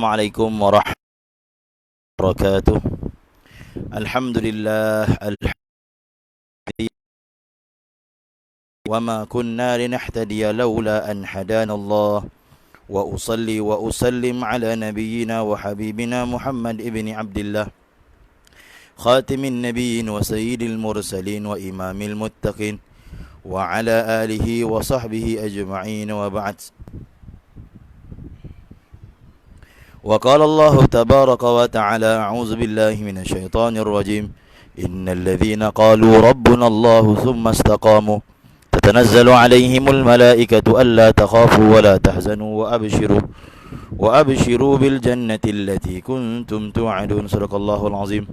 Assalamualaikum warahmatullahi wabarakatuh. Alhamdulillah wa ma kunna linahtadiya laula an hadanallah wa usalli wa usallim ala nabiyyina wa habibina Muhammad ibni Abdillah khatimin nabiyyin wa sayyidil mursalin wa imamil muttaqin wa ala alihi wa sahbihi ajma'in wa ba'd. وقال الله تبارك وتعالى أعوذ بالله من الشيطان الرجيم إن الذين قالوا ربنا الله ثم استقاموا تتنزل عليهم الملائكة ألا تخافوا ولا تحزنوا وأبشروا بالجنة التي كنتم توعدون. صدق الله العظيم.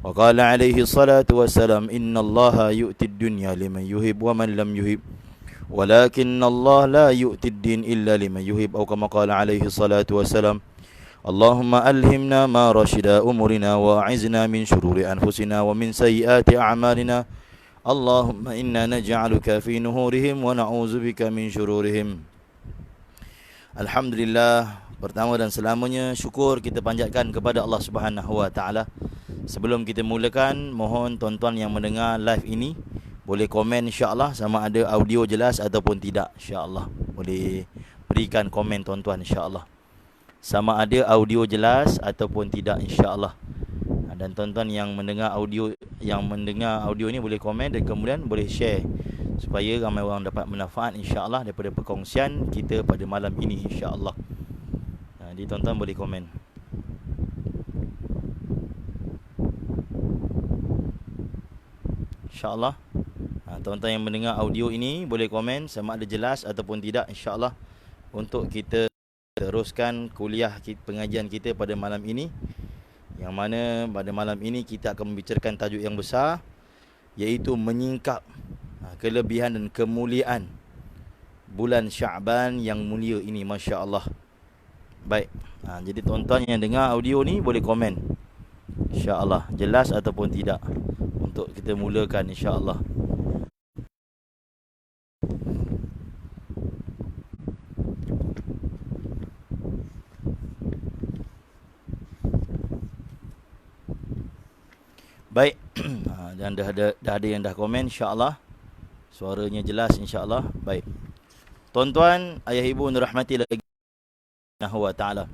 وقال عليه الصلاة والسلام إن الله يؤتي الدنيا لمن يهب ومن لم يهب ولكن الله لا يؤتي الدين إلا لمن يهب أو كما قال عليه الصلاة والسلام اللهم ألهمنا ما رشد أمورنا وأعزنا من شرور أنفسنا ومن سيئات أعمالنا اللهم إنا نجعلك في نهورهم ونعوذ بك من شرورهم. Alhamdulillah, pertama dan selamanya syukur kita panjatkan kepada Allah Subhanahu wa taala. Sebelum kita mulakan, mohon tuan-tuan yang mendengar live ini boleh komen insya-Allah sama ada audio jelas ataupun tidak insya-Allah. Boleh berikan komen tuan-tuan insya-Allah. Sama ada audio jelas ataupun tidak insya-Allah. Dan tuan-tuan yang mendengar audio ini boleh komen dan kemudian boleh share supaya ramai orang dapat manfaat insya-Allah daripada perkongsian kita pada malam ini insya-Allah. Jadi tuan-tuan boleh komen. Insya-Allah. Tuan-tuan yang mendengar audio ini boleh komen sama ada jelas ataupun tidak insya-Allah untuk kita teruskan kuliah pengajian kita pada malam ini, yang mana pada malam ini kita akan membicarakan tajuk yang besar, iaitu menyingkap kelebihan dan kemuliaan bulan Syaban yang mulia ini, Masya Allah. Baik, jadi tuan-tuan yang dengar audio ni boleh komen insya Allah, jelas ataupun tidak, untuk kita mulakan insya Allah. Baik, dan dah ada yang dah komen insya-Allah. Suaranya jelas insya-Allah. Baik. Tuan-tuan, ayah ibu dirahmati lagi Subhanahu wa taala.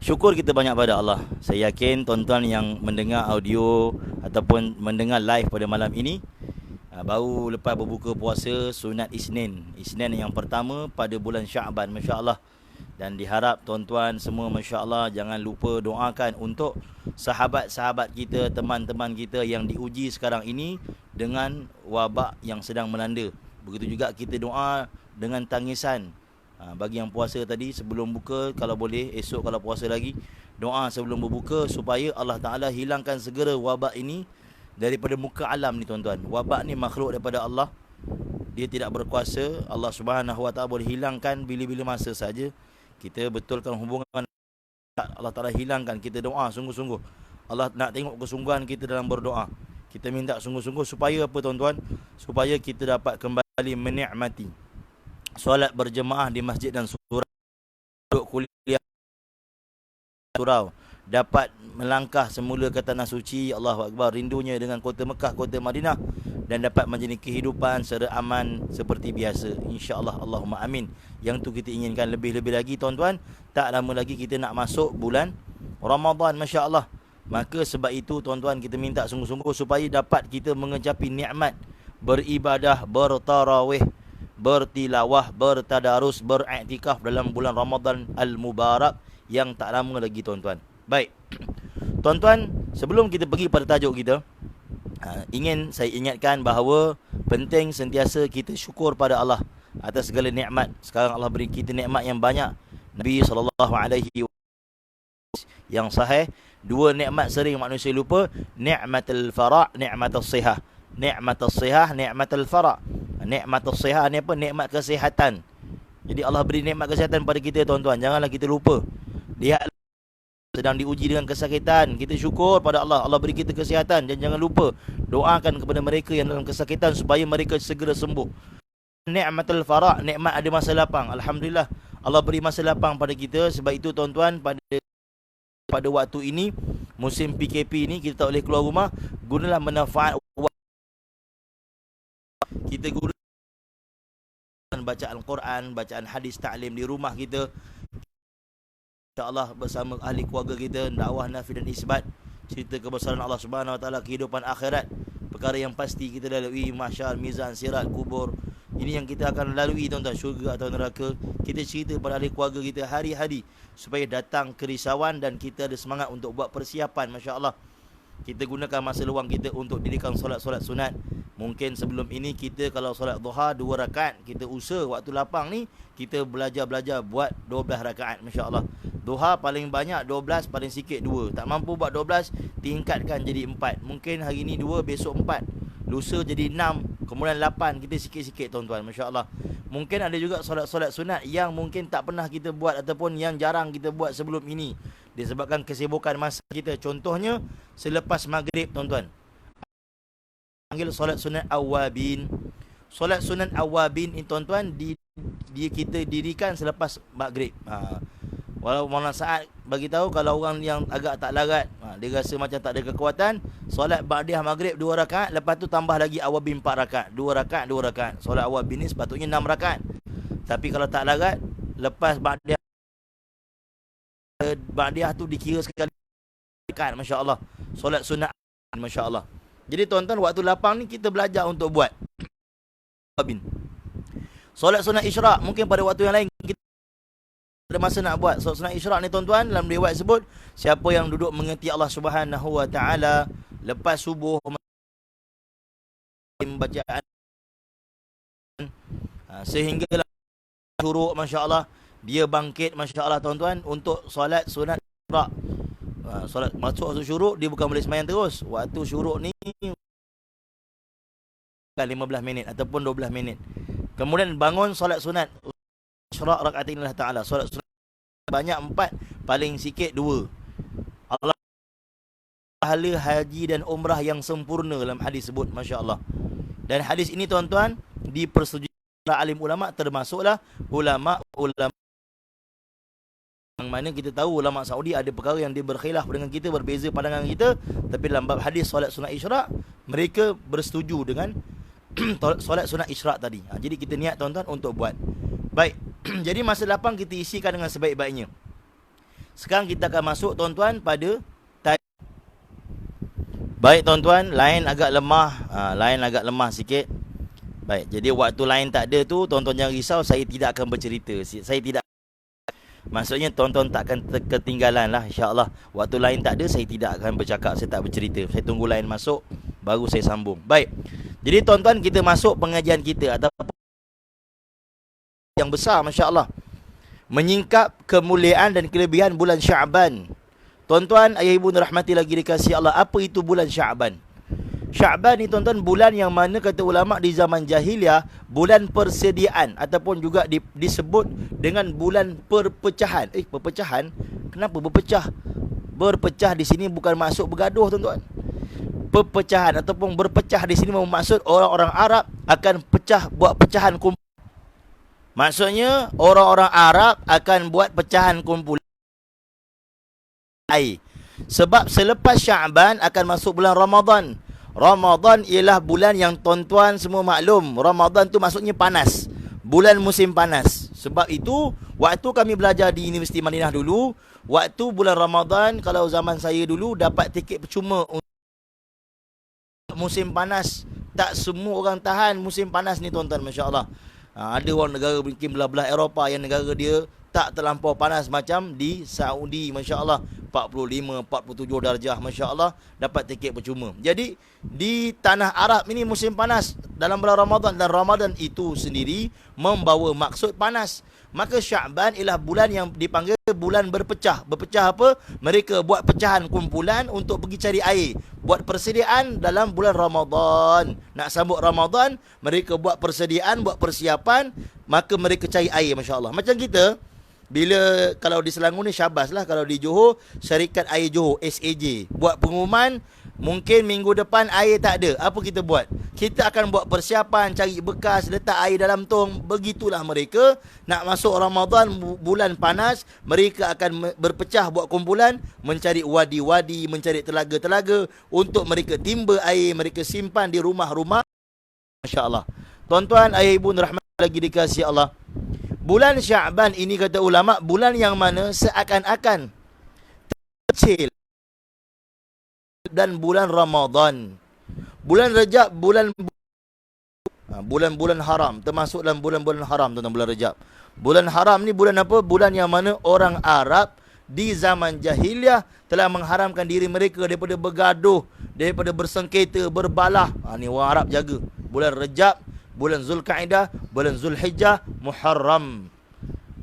Syukur kita banyak pada Allah. Saya yakin tuan-tuan yang mendengar audio ataupun mendengar live pada malam ini baru lepas berbuka puasa sunat Isnin yang pertama pada bulan Syaban, masya-Allah. Dan diharap tuan-tuan semua masya-Allah jangan lupa doakan untuk sahabat-sahabat kita, teman-teman kita yang diuji sekarang ini dengan wabak yang sedang melanda. Begitu juga kita doa dengan tangisan. Bagi yang puasa tadi sebelum buka, kalau boleh esok kalau puasa lagi, doa sebelum berbuka supaya Allah Ta'ala hilangkan segera wabak ini daripada muka alam ni tuan-tuan. Wabak ni makhluk daripada Allah. Dia tidak berkuasa. Allah Subhanahu wa taala boleh hilangkan bila-bila masa saja. Kita betulkan hubungan Allah Ta'ala hilangkan. Kita doa sungguh-sungguh. Allah nak tengok kesungguhan kita dalam berdoa. Kita minta sungguh-sungguh supaya apa tuan-tuan? Supaya kita dapat kembali menikmati solat berjemaah di masjid dan surau, duduk kuliah surau, dapat melangkah semula ke tanah suci, Allahu Akbar, rindunya dengan kota Mekah, kota Madinah, dan dapat menjalani kehidupan secara aman seperti biasa insya-Allah. Allahumma amin. Yang tu kita inginkan. Lebih-lebih lagi tuan-tuan, tak lama lagi kita nak masuk bulan Ramadan, masya-Allah. Maka sebab itu tuan-tuan kita minta sungguh-sungguh supaya dapat kita mengecapi nikmat beribadah, bertarawih, bertilawah, bertadarus, beriktikaf dalam bulan Ramadan al-Mubarak yang tak lama lagi tuan-tuan. Baik. Tuan-tuan, sebelum kita pergi pada tajuk kita, ingin saya ingatkan bahawa penting sentiasa kita syukur pada Allah atas segala nikmat. Sekarang Allah beri kita nikmat yang banyak. Nabi SAW yang sahih, dua nikmat sering manusia lupa, nikmatul fara', nikmatul sihah. Nikmatul sihah, nikmatul fara'. Nikmatul sihah ni apa? Nikmat kesihatan. Jadi Allah beri nikmat kesihatan pada kita tuan-tuan. Janganlah kita lupa. Dia sedang diuji dengan kesakitan, kita syukur pada Allah. Allah beri kita kesihatan. Dan jangan lupa doakan kepada mereka yang dalam kesakitan supaya mereka segera sembuh. Nikmatul fara', nikmat ada masa lapang. Alhamdulillah, Allah beri masa lapang pada kita. Sebab itu tuan-tuan, pada waktu ini, musim PKP ni, kita tak boleh keluar rumah. Gunalah manfaat kita, guna bacaan Quran, bacaan hadis ta'lim di rumah kita, insya-Allah bersama ahli keluarga kita, dakwah nafi dan isbat, cerita kebesaran Allah Subhanahu Wa Taala, kehidupan akhirat, perkara yang pasti kita lalui, mahsyar, mizan, sirat, kubur. Ini yang kita akan lalui tuan-tuan, syurga atau neraka. Kita cerita pada ahli keluarga kita hari-hari supaya datang kerisauan dan kita ada semangat untuk buat persiapan. Masya-Allah. Kita gunakan masa luang kita untuk dirikan solat-solat sunat. Mungkin sebelum ini kita kalau solat duha 2 rakaat, kita usaha waktu lapang ni kita belajar buat 12 rakaat. Masya-Allah. Duha paling banyak 12, paling sikit 2. Tak mampu buat 12, tingkatkan jadi 4. Mungkin hari ni 2, besok 4. Lusa jadi 6, kemudian 8. Kita sikit-sikit tuan-tuan. Masya-Allah. Mungkin ada juga solat-solat sunat yang mungkin tak pernah kita buat ataupun yang jarang kita buat sebelum ini, disebabkan kesibukan masa kita. Contohnya selepas maghrib tuan-tuan, panggil solat sunat awabin. Solat sunat awabin ini tuan-tuan kita dirikan selepas maghrib. Walau Maulana Sa'ad bagi tahu kalau orang yang agak tak larat, dia rasa macam tak ada kekuatan, solat ba'diyah maghrib 2 rakaat, lepas tu tambah lagi awabin 4 rakaat. 2 rakaat 2 rakaat. Solat awabin ni sepatutnya 6 rakaat. Tapi kalau tak larat, lepas ba'diyah tu dikira sekali rakaat. Masya-Allah. Solat sunat, masya-Allah. Jadi tuan-tuan, waktu lapang ni kita belajar untuk buat awabin. Solat sunat isyraq mungkin pada waktu yang lain kita ada masa nak buat. Solat sunat isyraq ni tuan-tuan, dalam riwayat sebut, siapa yang duduk mengerti Allah Subhanahu Wa Taala lepas subuh bacaan sehingga syuruk, masya-Allah, dia bangkit, masya-Allah tuan-tuan, untuk solat sunat isyraq. Solat masuk syuruk, dia bukan boleh sembahyang terus. Waktu syuruk ni 15 minit ataupun 12 minit. Kemudian bangun solat sunat isyraq rakaatain Allah Taala. Solat sunat banyak 4, paling sikit 2. Allah pahala haji dan umrah yang sempurna dalam hadis sebut, masya-Allah. Dan hadis ini tuan-tuan dipersetujui oleh alim ulama, termasuklah ulama yang mana kita tahu ulama Saudi ada perkara yang dia berkhilaf dengan kita, berbeza pandangan kita, tapi dalam bab hadis solat sunat isyraq mereka bersetuju dengan solat sunat isyraq tadi. Jadi kita niat tuan-tuan untuk buat. Baik. Jadi masa lapang kita isikan dengan sebaik-baiknya. Sekarang kita akan masuk tuan-tuan pada baik tuan-tuan, lain agak lemah sikit. Baik, jadi waktu lain tak ada tu, tuan-tuan jangan risau, saya tidak akan bercerita. Maksudnya tuan-tuan tak akan ketinggalan lah, insya-Allah. Waktu lain tak ada, saya tidak akan bercakap, saya tak bercerita. Saya tunggu lain masuk, baru saya sambung. Baik. Jadi tuan-tuan, kita masuk pengajian kita ataupun yang besar, masya-Allah. Menyingkap kemuliaan dan kelebihan bulan Sya'ban. Tuan-tuan, ayah ibu rahmati lagi dikasihi Allah, apa itu bulan Sya'ban? Sya'ban ni tuan-tuan bulan yang mana kata ulama di zaman jahiliah bulan persediaan ataupun juga disebut dengan bulan perpecahan. Perpecahan? Kenapa berpecah? Berpecah di sini bukan maksud bergaduh tuan-tuan. Perpecahan ataupun berpecah di sini bermaksud orang-orang Arab akan buat pecahan kumpul. Maksudnya orang-orang Arab akan buat pecahan kumpulan. Sebab selepas Sya'ban akan masuk bulan Ramadan. Ramadan ialah bulan yang tuan-tuan semua maklum, Ramadan tu maksudnya panas. Bulan musim panas. Sebab itu waktu kami belajar di Universiti Madinah dulu, waktu bulan Ramadan, kalau zaman saya dulu dapat tiket percuma untuk musim panas. Tak semua orang tahan musim panas ni tuan-tuan, masya-Allah. Ada orang negara mungkin belah-belah Eropah yang negara dia tak terlampau panas macam di Saudi, masya-Allah, 45, 47 darjah, masya-Allah, dapat tiket percuma. Jadi di tanah Arab ini musim panas dalam bulan Ramadan, dan Ramadan itu sendiri membawa maksud panas. Maka Sya'ban ialah bulan yang dipanggil bulan berpecah. Berpecah apa? Mereka buat pecahan kumpulan untuk pergi cari air, buat persediaan dalam bulan Ramadan. Nak sambut Ramadan, mereka buat persediaan, buat persiapan, maka mereka cari air, masya-Allah. Macam kita bila kalau di Selangor ni Syabas lah, kalau di Johor Syarikat Air Johor SAJ buat pengumuman Mungkin minggu depan air tak ada. Apa kita buat? Kita akan buat persiapan, cari bekas, letak air dalam tong. Begitulah mereka. Nak masuk Ramadan, bulan panas, mereka akan berpecah buat kumpulan, mencari wadi-wadi, mencari telaga-telaga untuk mereka timba air, mereka simpan di rumah-rumah. Masya Allah. Tuan-tuan, ayah ibu rahmat lagi dikasihi Allah. Bulan Sya'ban ini kata ulama, bulan yang mana seakan-akan kecil dan bulan Ramadan. Bulan Rejab, bulan-bulan haram, termasuk dalam bulan-bulan haram tentang bulan Rejab. Bulan haram ni bulan apa? Bulan yang mana orang Arab di zaman jahiliah telah mengharamkan diri mereka daripada bergaduh, daripada bersengketa, berbalah. Ni orang Arab jaga. Bulan Rejab, bulan Zulkaidah, bulan Zulhijjah, Muharram.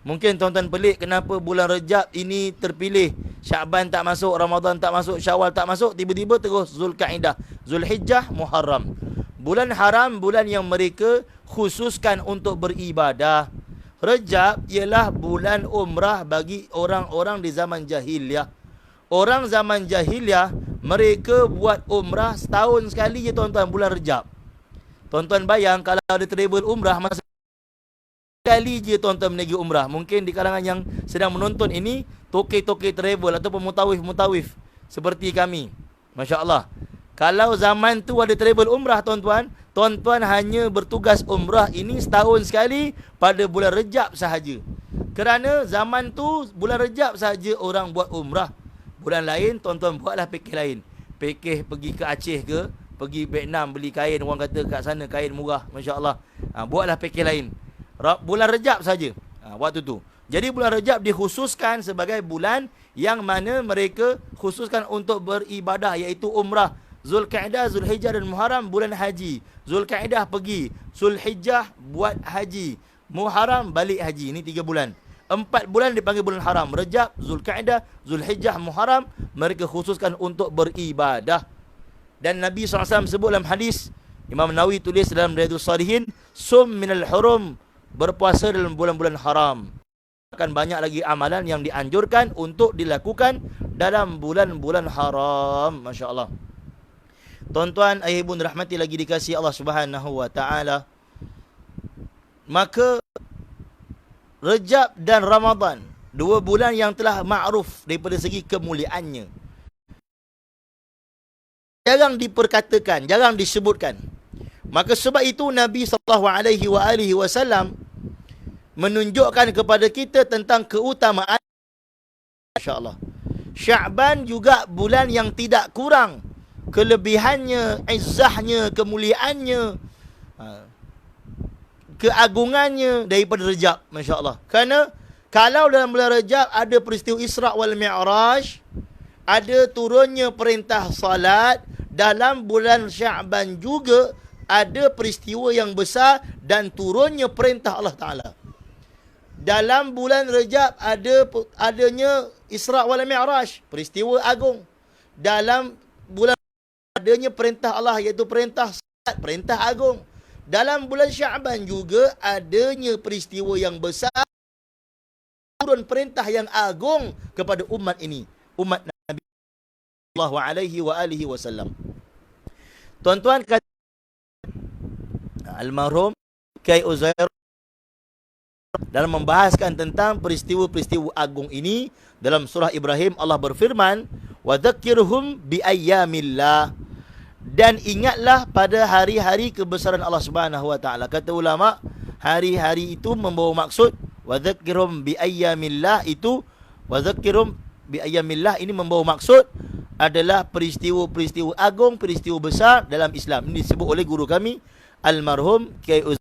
Mungkin tuan-tuan pelik kenapa bulan Rejab ini terpilih. Sya'ban tak masuk, Ramadan tak masuk, Syawal tak masuk, tiba-tiba terus Zulkaidah, Zulhijjah, Muharram. Bulan haram, bulan yang mereka khususkan untuk beribadah. Rejab ialah bulan umrah bagi orang-orang di zaman jahiliah. Orang zaman jahiliah, mereka buat umrah setahun sekali je tuan-tuan, bulan Rejab. Tuan-tuan bayang kalau ada travel umrah masa kali je tuan-tuan menaiki umrah. Mungkin di kalangan yang sedang menonton ini tokey-tokey travel ataupun mutawif-mutawif seperti kami. Masya Allah. Kalau zaman tu ada travel umrah tuan-tuan, tuan-tuan hanya bertugas umrah ini setahun sekali pada bulan Rejab sahaja. Kerana zaman tu bulan Rejab sahaja orang buat umrah. Bulan lain tuan-tuan buatlah pakej lain. Pakej pergi ke Aceh ke, pergi Vietnam beli kain, orang kata kat sana kain murah, masya-Allah. Buatlah pakej lain. Bulan Rejab saja waktu tu. Jadi bulan Rejab dikhususkan sebagai bulan yang mana mereka khususkan untuk beribadah, iaitu umrah. Zulkaidah, Zulhijjah dan Muharram bulan haji. Zulkaidah pergi, Zulhijjah buat haji, Muharram balik haji. Ini 3 bulan. 4 bulan dipanggil bulan haram. Rejab, Zulkaidah, Zulhijjah, Muharram mereka khususkan untuk beribadah. Dan Nabi SAW sebut dalam hadis, Imam Nawawi tulis dalam Riyadhus Shalihin, sum minal hurum, berpuasa dalam bulan-bulan haram. Akan banyak lagi amalan yang dianjurkan untuk dilakukan dalam bulan-bulan haram. Masya Allah. Tuan-tuan, ayah ibu rahmati lagi dikasihi Allah Subhanahu wa taala. Maka Rejab dan Ramadan, 2 bulan yang telah ma'ruf daripada segi kemuliaannya, jarang diperkatakan, jarang disebutkan. Maka sebab itu Nabi SAW menunjukkan kepada kita tentang keutamaan. Masya-Allah. Sya'ban juga bulan yang tidak kurang kelebihannya, izzahnya, kemuliaannya, keagungannya daripada Rejab. Masya-Allah. Kerana kalau dalam bulan Rejab ada peristiwa Isra' wal Mi'raj, ada turunnya perintah salat, dalam bulan Sya'ban juga ada peristiwa yang besar dan turunnya perintah Allah Ta'ala. Dalam bulan Rejab adanya Isra' wal Mi'raj, peristiwa agung. Dalam bulan adanya perintah Allah, iaitu perintah salat, perintah agung. Dalam bulan Sya'ban juga adanya peristiwa yang besar, turun perintah yang agung kepada umat ini, umat Nabi sallallahu alaihi wasallam. Tuan-tuan, kata almarhum Kiai Uzair dalam membahaskan tentang peristiwa-peristiwa agung ini dalam surah Ibrahim, Allah berfirman, wa dzakirhum bi ayyamillah, dan ingatlah pada hari-hari kebesaran Allah Subhanahu wa taala. Kata ulama, hari-hari itu membawa maksud, wa dzakirhum bi ayyamillah itu, wa dzakirhum bi ayyamillah ini membawa maksud adalah peristiwa-peristiwa agung, peristiwa besar dalam Islam. Ini disebut oleh guru kami almarhum Kiai Uzair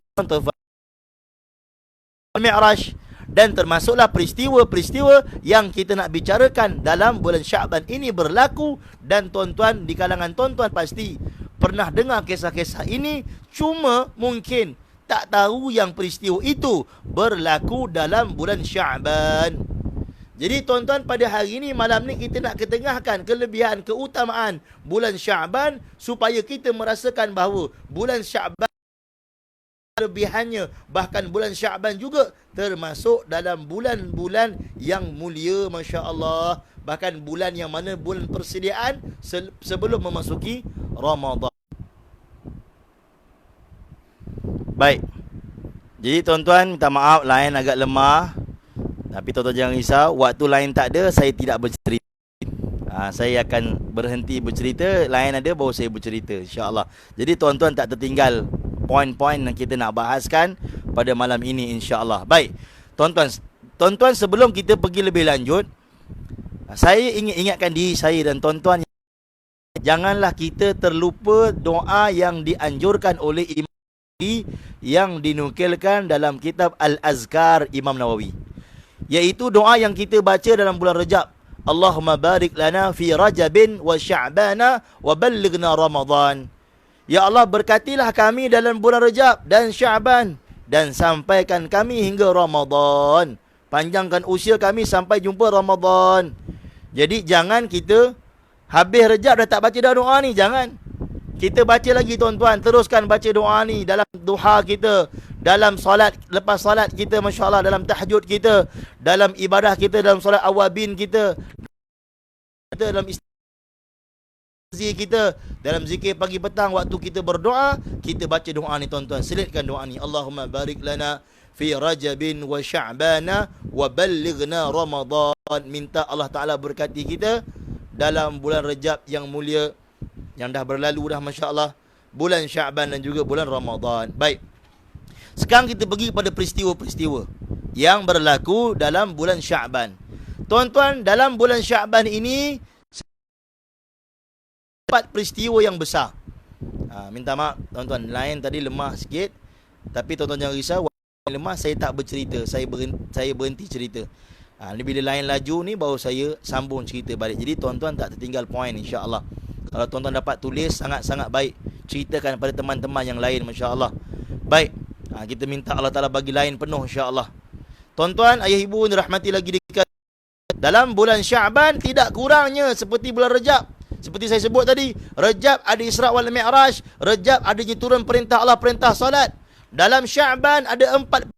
Al-Mi'raj, dan termasuklah peristiwa-peristiwa yang kita nak bicarakan dalam bulan Sya'ban ini berlaku. Dan tuan-tuan, di kalangan tuan-tuan pasti pernah dengar kisah-kisah ini, cuma mungkin tak tahu yang peristiwa itu berlaku dalam bulan Sya'ban. Jadi tuan-tuan, pada hari ini, malam ni kita nak ketengahkan kelebihan, keutamaan bulan Sya'ban supaya kita merasakan bahawa bulan Sya'ban Kelebihannya, bahkan bulan Syaban juga termasuk dalam bulan-bulan yang mulia, Masya Allah. Bahkan bulan yang mana bulan persediaan sebelum memasuki Ramadan. Baik. Jadi tuan-tuan, minta maaf line agak lemah. Tapi tuan-tuan jangan risau, waktu line tak ada, saya tidak bercerita. Saya akan berhenti bercerita, line ada baru saya bercerita, insya-Allah. Jadi tuan-tuan tak tertinggal poin-poin yang kita nak bahaskan pada malam ini, insya-Allah. Baik. Tuan-tuan sebelum kita pergi lebih lanjut, saya ingin ingatkan diri saya dan tuan-tuan, janganlah kita terlupa doa yang dianjurkan oleh Imam Nawawi yang dinukilkan dalam kitab Al-Azkar Imam Nawawi, iaitu doa yang kita baca dalam bulan Rajab. Allahumma barik lana fi Rajabin wa Sya'bana wa ballighna Ramadan. Ya Allah, berkatilah kami dalam bulan Rajab dan Sya'ban dan sampaikan kami hingga Ramadan. Panjangkan usia kami sampai jumpa Ramadan. Jadi jangan kita habis Rajab dah tak baca dah doa ni, jangan. Kita baca lagi tuan-tuan, teruskan baca doa ni dalam duha kita, dalam solat, lepas solat kita, Masya Allah, dalam tahajud kita, dalam ibadah kita, dalam solat awabin kita, dalam istighfar kita, dalam zikir pagi petang, waktu kita berdoa, kita baca doa ni tuan-tuan. Selitkan doa ni. Allahumma barik lana fi Rajabin wa Sya'bana wa ballighna Ramadan. Minta Allah Ta'ala berkati kita dalam bulan Rajab yang mulia, yang dah berlalu dah, Masya Allah, bulan Sya'ban dan juga bulan Ramadan. Baik. Sekarang kita pergi kepada peristiwa-peristiwa yang berlaku dalam bulan Sya'ban. Tuan-tuan, dalam bulan Sya'ban ini 4 peristiwa yang besar. Minta maaf tuan-tuan, line tadi lemah sikit. Tapi tuan-tuan jangan risau, lemah saya tak bercerita, saya berhenti cerita. Ni bila line laju ni baru saya sambung cerita balik. Jadi tuan-tuan tak tertinggal poin, insya-Allah. Kalau tuan-tuan dapat tulis, sangat-sangat baik. Ceritakan kepada teman-teman yang lain, Masya-Allah. Baik. Kita minta Allah Ta'ala bagi lain penuh, insya-Allah. Tuan-tuan, ayah ibu dirahmati lagi dekat, dalam bulan Sya'ban tidak kurangnya seperti bulan Rajab. Seperti saya sebut tadi, Rajab ada Isra' wal Mi'raj, Rajab adanya turun perintah Allah, perintah salat. Dalam Sya'ban ada 4.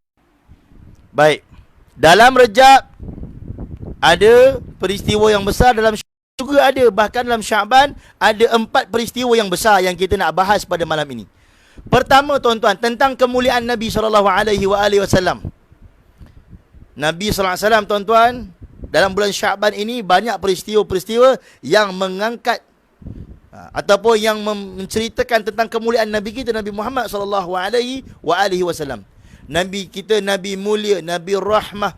Baik. Dalam Rajab ada peristiwa yang besar, dalam juga ada, bahkan dalam Sya'ban ada 4 peristiwa yang besar yang kita nak bahas pada malam ini. Pertama tuan-tuan, tentang kemuliaan Nabi SAW. Nabi SAW tuan-tuan, dalam bulan Sya'ban ini banyak peristiwa-peristiwa yang mengangkat ataupun yang menceritakan tentang kemuliaan Nabi kita, Nabi Muhammad SAW. Nabi kita, Nabi mulia, Nabi rahmah,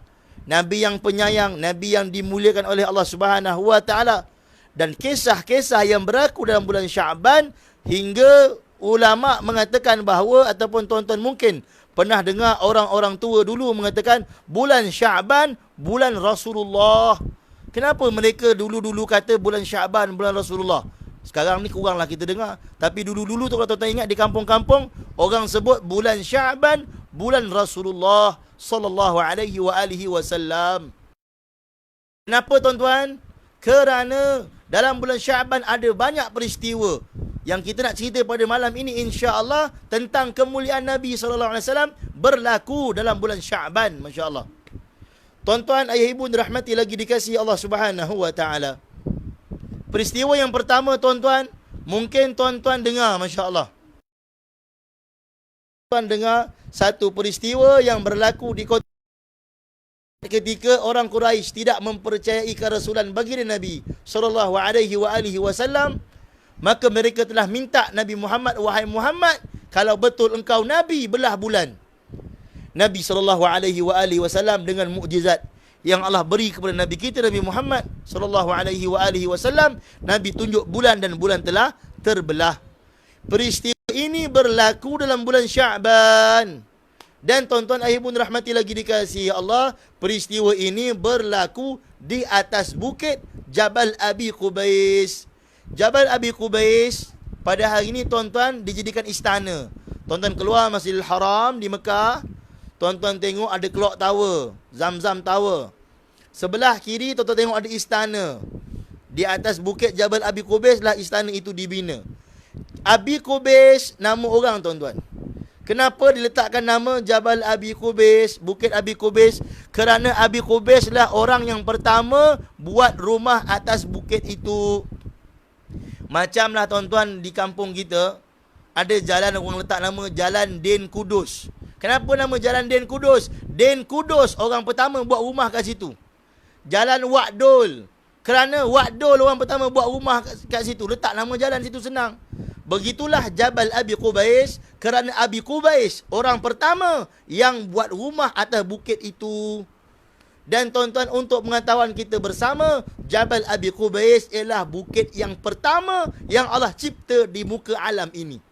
Nabi yang penyayang, Nabi yang dimuliakan oleh Allah Subhanahu wa Ta'ala. Dan kisah-kisah yang berlaku dalam bulan Sya'ban, hingga ulama mengatakan bahawa, ataupun tuan-tuan mungkin pernah dengar orang-orang tua dulu mengatakan, bulan Sya'ban bulan Rasulullah. Kenapa mereka dulu-dulu kata bulan Sya'ban bulan Rasulullah? Sekarang ni kuranglah kita dengar. Tapi dulu-dulu tu kalau tuan-tuan ingat, di kampung-kampung orang sebut bulan Sya'ban bulan Rasulullah sallallahu alaihi wa alihi wasallam. Kenapa tuan-tuan? Kerana dalam bulan Sya'ban ada banyak peristiwa yang kita nak cerita pada malam ini, insya-Allah, tentang kemuliaan Nabi sallallahu alaihi wasallam berlaku dalam bulan Sya'ban, masya-Allah. Tuan-tuan, ayah ibu dirahmati lagi dikasihi Allah Subhanahu wa Ta'ala. Peristiwa yang pertama tuan-tuan, mungkin tuan-tuan dengar, masya-Allah. Tuan dengar satu peristiwa yang berlaku di kota ketika orang Quraisy tidak mempercayai kerasulan baginda Nabi sallallahu alaihi wasallam, maka mereka telah minta Nabi Muhammad, wahai Muhammad, kalau betul engkau nabi, belah bulan. Nabi sallallahu alaihi wasallam dengan mukjizat yang Allah beri kepada Nabi kita, Nabi Muhammad sallallahu alaihi wasallam, Nabi tunjuk bulan dan bulan telah terbelah. Peristiwa ini berlaku dalam bulan Sya'ban. Dan tuan-tuan ayah pun rahmati lagi dikasihi Allah, peristiwa ini berlaku di atas bukit Jabal Abi Qubais. Jabal Abi Qubais pada hari ini tuan-tuan dijadikan istana. Tuan-tuan keluar Masjidil Haram di Mekah, tuan-tuan tengok ada clock tower, Zamzam Tower. Sebelah kiri tuan-tuan tengok ada istana. Di atas bukit Jabal Abi Qubais lah istana itu dibina. Abi Qubais nama orang tuan-tuan. Kenapa diletakkan nama Jabal Abi Qubais, Bukit Abi Qubais? Kerana Abi Qubais lah orang yang pertama buat rumah atas bukit itu. Macamlah tuan-tuan di kampung kita, ada jalan orang letak nama Jalan Din Kudus. Kenapa nama Jalan Din Kudus? Din Kudus orang pertama buat rumah kat situ. Jalan Wak Dol. Kerana Wak Dol orang pertama buat rumah kat situ. Letak nama jalan situ senang. Begitulah Jabal Abi Qubais, kerana Abi Qubais orang pertama yang buat rumah atas bukit itu. Dan tuan-tuan, untuk pengetahuan kita bersama, Jabal Abi Qubais ialah bukit yang pertama yang Allah cipta di muka alam ini.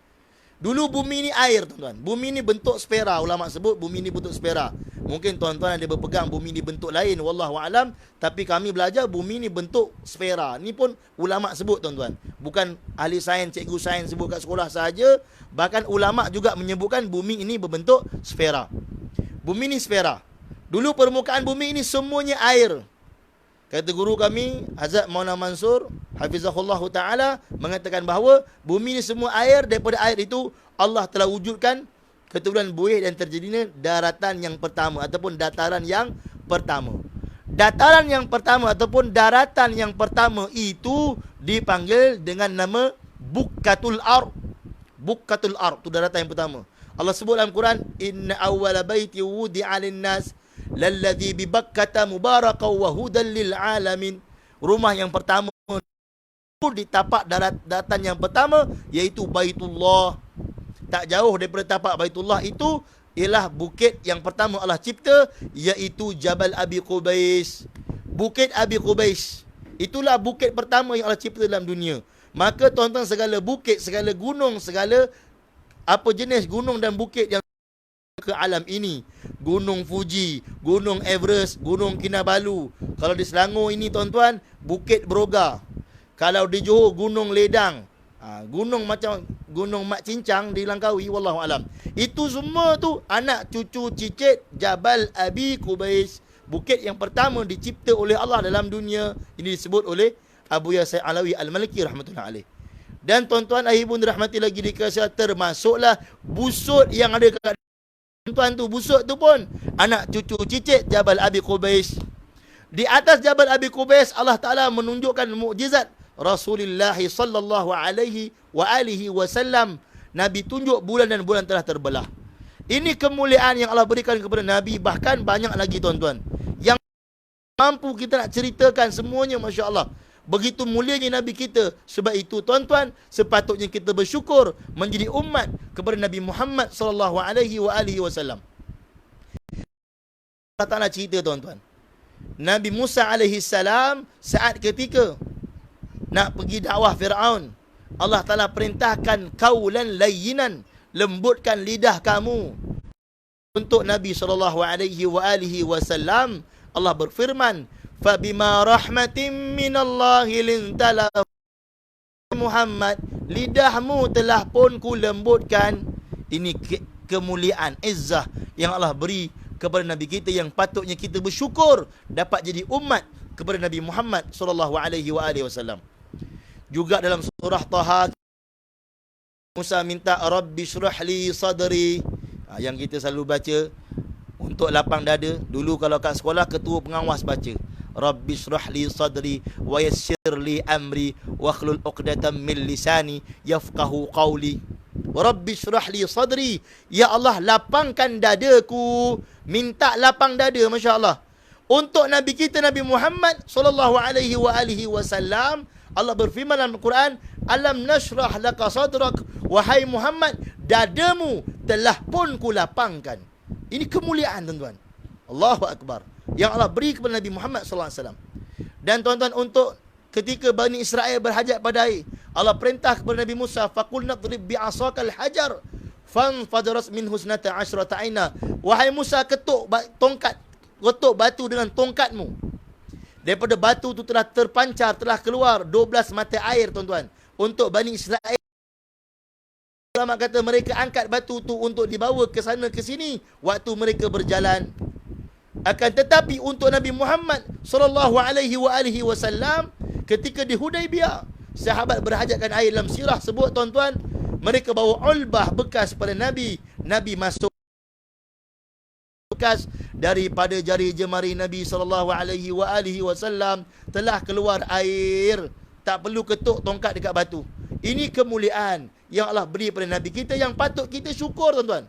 Dulu bumi ni air, tuan-tuan. Bumi ni bentuk sfera. Ulama sebut bumi ni bentuk sfera. Mungkin tuan-tuan ada berpegang bumi ni bentuk lain, wallahualam. Tapi kami belajar bumi ni bentuk sfera. Ni pun ulama sebut, tuan-tuan. Bukan ahli sains, cikgu sains sebut kat sekolah sahaja. Bahkan ulama juga menyebutkan bumi ini berbentuk sfera. Bumi ni sfera. Dulu permukaan bumi ini semuanya air. Kata guru kami, Hazrat Maulana Mansur, Hafizahullah Ta'ala, mengatakan bahawa bumi ni semua air. Daripada air itu, Allah telah wujudkan keturunan buih dan terjadinya daratan yang pertama ataupun dataran yang pertama. Dataran yang pertama ataupun daratan yang pertama itu dipanggil dengan nama Bukkatul Ard. Bukkatul Ard itu daratan yang pertama. Allah sebut dalam Quran, Inna awwala baiti wudi'a lin-nas lalladhi bi Bakkata mubaraka wa hudan lil alamin. Rumah yang pertama di tapak daratan yang pertama iaitu Baitullah. Tak jauh daripada tapak Baitullah itu ialah bukit yang pertama Allah cipta, iaitu Jabal Abi Qubais. Bukit Abi Qubais itulah bukit pertama yang Allah cipta dalam dunia. Maka tuan-tuan, segala bukit, segala gunung, segala apa jenis gunung dan bukit yang ke alam ini, Gunung Fuji, Gunung Everest, Gunung Kinabalu. Kalau di Selangor ini, tuan-tuan, Bukit Broga. Kalau di Johor, Gunung Ledang. Gunung macam Gunung Mak Cincang di Langkawi, wallahualam. Itu semua tu anak cucu cicit Jabal Abi Qubais. Bukit yang pertama dicipta oleh Allah dalam dunia. Ini disebut oleh Abu Yasir Alawi Al-Maliki rahmatullah alaih. Dan tuan-tuan, ahibun rahmati lagi dikasih, termasuklah busut yang ada kat tuan tu. Busut tu pun anak cucu cicit Jabal Abi Qubais. Di atas Jabal Abi Qubais Allah Ta'ala menunjukkan mukjizat Rasulullah sallallahu alaihi wa alihi wasallam. Nabi tunjuk bulan dan bulan telah terbelah. Ini kemuliaan yang Allah berikan kepada Nabi. Bahkan banyak lagi, tuan-tuan, yang mampu kita nak ceritakan semuanya, Masya Allah. Begitu mulianya Nabi kita. Sebab itu, tuan-tuan, sepatutnya kita bersyukur menjadi umat kepada Nabi Muhammad sallallahu alaihi wa alihi wasallam. Allah Ta'ala cerita, tuan-tuan, Nabi Musa alaihi salam saat ketika nak pergi dakwah Fir'aun, Allah Ta'ala perintahkan kaulan layyinan, lembutkan lidah kamu. Untuk Nabi SAW, Allah berfirman, Fabima rahmatin minallahi lintala Muhammad, lidahmu telah pun ku lembutkan. Ini kemuliaan, izzah yang Allah beri kepada Nabi kita, yang patutnya kita bersyukur dapat jadi umat kepada Nabi Muhammad SAW. Juga dalam surah Taha, Musa minta Rabbi syrah li sadri, yang kita selalu baca untuk lapang dada. Dulu kalau kat sekolah, ketua pengawas baca Rabbi syrah li sadri wa yassir li amri wa akhlul uqdatam min lisani yafqahu qawli. Rabbi syrah li sadri, ya Allah, lapangkan dadaku. Minta lapang dada, Masya Allah. Untuk Nabi kita, Nabi Muhammad sallallahu alaihi wa alihi wasallam, Allah berfirman dalam Al-Quran, Alam nashrah laka sadrak, wahai Muhammad, dadamu telah pun ku lapangkan. Ini kemuliaan, tuan-tuan. Allahu Akbar. Yang Allah beri kepada Nabi Muhammad SAW. Dan tuan-tuan, untuk ketika Bani Israel berhajat pada air, Allah perintah kepada Nabi Musa, Faqul nadrib bi'asakal hajar, fanfadarat min husnata asyrata aina. Wahai Musa, ketuk batu dengan tongkatmu. Daripada batu itu telah terpancar, telah keluar 12 mata air, tuan-tuan. Untuk Bani Israel, ulama kata mereka angkat batu itu untuk dibawa ke sana ke sini waktu mereka berjalan. Akan tetapi untuk Nabi Muhammad sallallahu alaihi wasallam, ketika di Hudaibiyah, sahabat berhajatkan air. Dalam sirah sebut, tuan-tuan, mereka bawa ulbah bekas pada Nabi Nabi masuk bekas daripada jari jemari Nabi SAW telah keluar air. Tak perlu ketuk tongkat dekat batu. Ini kemuliaan yang Allah beri pada Nabi kita yang patut kita syukur, tuan-tuan.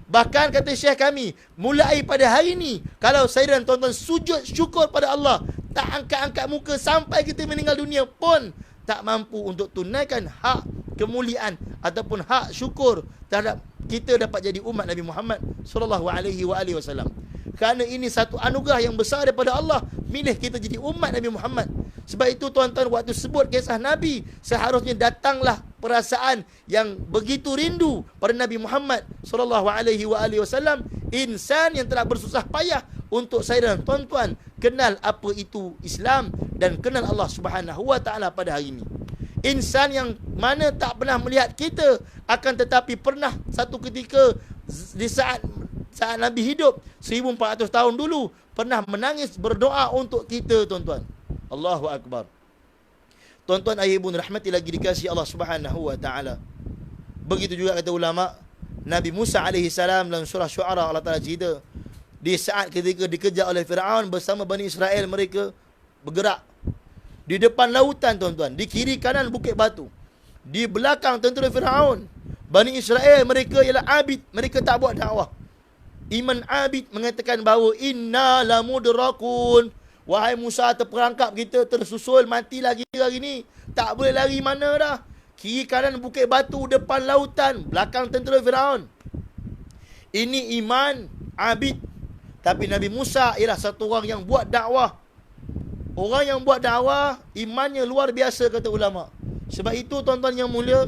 Bahkan kata Syekh kami, mulai pada hari ini, kalau saya dan tuan-tuan sujud syukur pada Allah, tak angkat-angkat muka sampai kita meninggal dunia pun tak mampu untuk tunaikan hak kemuliaan ataupun hak syukur terhadap kita dapat jadi umat Nabi Muhammad SAW. Kerana ini satu anugerah yang besar daripada Allah, milih kita jadi umat Nabi Muhammad. Sebab itu tuan-tuan, waktu sebut kisah Nabi, seharusnya datanglah perasaan yang begitu rindu pada Nabi Muhammad SAW, insan yang telah bersusah payah untuk saya dan tuan-tuan kenal apa itu Islam dan kenal Allah Subhanahu Wa Taala pada hari ini. Insan yang mana tak pernah melihat kita, akan tetapi pernah satu ketika di saat Nabi hidup 1400 tahun dulu, pernah menangis berdoa untuk kita, tuan-tuan. Allahu Akbar. Tuan-tuan, ayah ibu rahmati lagi dikasihi Allah Subhanahu Wa Taala. Begitu juga kata ulama, Nabi Musa alaihi salam dalam surah Syu'ara, Allah Taala cerita di saat ketika dikejar oleh Firaun bersama Bani Israel, mereka bergerak di depan lautan, tuan-tuan, di kiri kanan bukit batu, di belakang tentera Firaun. Bani Israel mereka ialah abid, mereka tak buat dakwah. Iman abid mengatakan bahawa inna lamudrakun, wahai Musa, terperangkap kita, tersusul, mati lagi hari ni, tak boleh lari mana dah. Kiri kanan bukit batu, depan lautan, belakang tentera Firaun. Ini iman abid. Tapi Nabi Musa ialah satu orang yang buat dakwah. Orang yang buat dakwah, imannya luar biasa, kata ulama. Sebab itu, tuan-tuan yang mulia,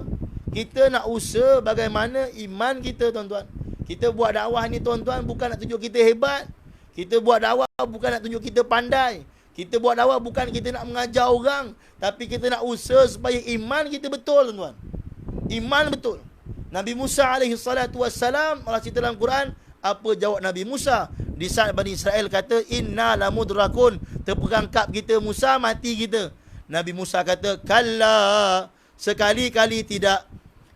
kita nak usaha bagaimana iman kita, tuan-tuan. Kita buat dakwah ni, tuan-tuan, bukan nak tunjuk kita hebat. Kita buat dakwah bukan nak tunjuk kita pandai. Kita buat dakwah bukan kita nak mengajar orang, tapi kita nak usaha supaya iman kita betul, tuan-tuan. Iman betul. Nabi Musa alaihi salatu wassalam, Allah cerita dalam Quran, apa jawab Nabi Musa di saat Bani Israel kata inna lamudrakun, terperangkap kita Musa, mati kita. Nabi Musa kata, kalla, sekali-kali tidak.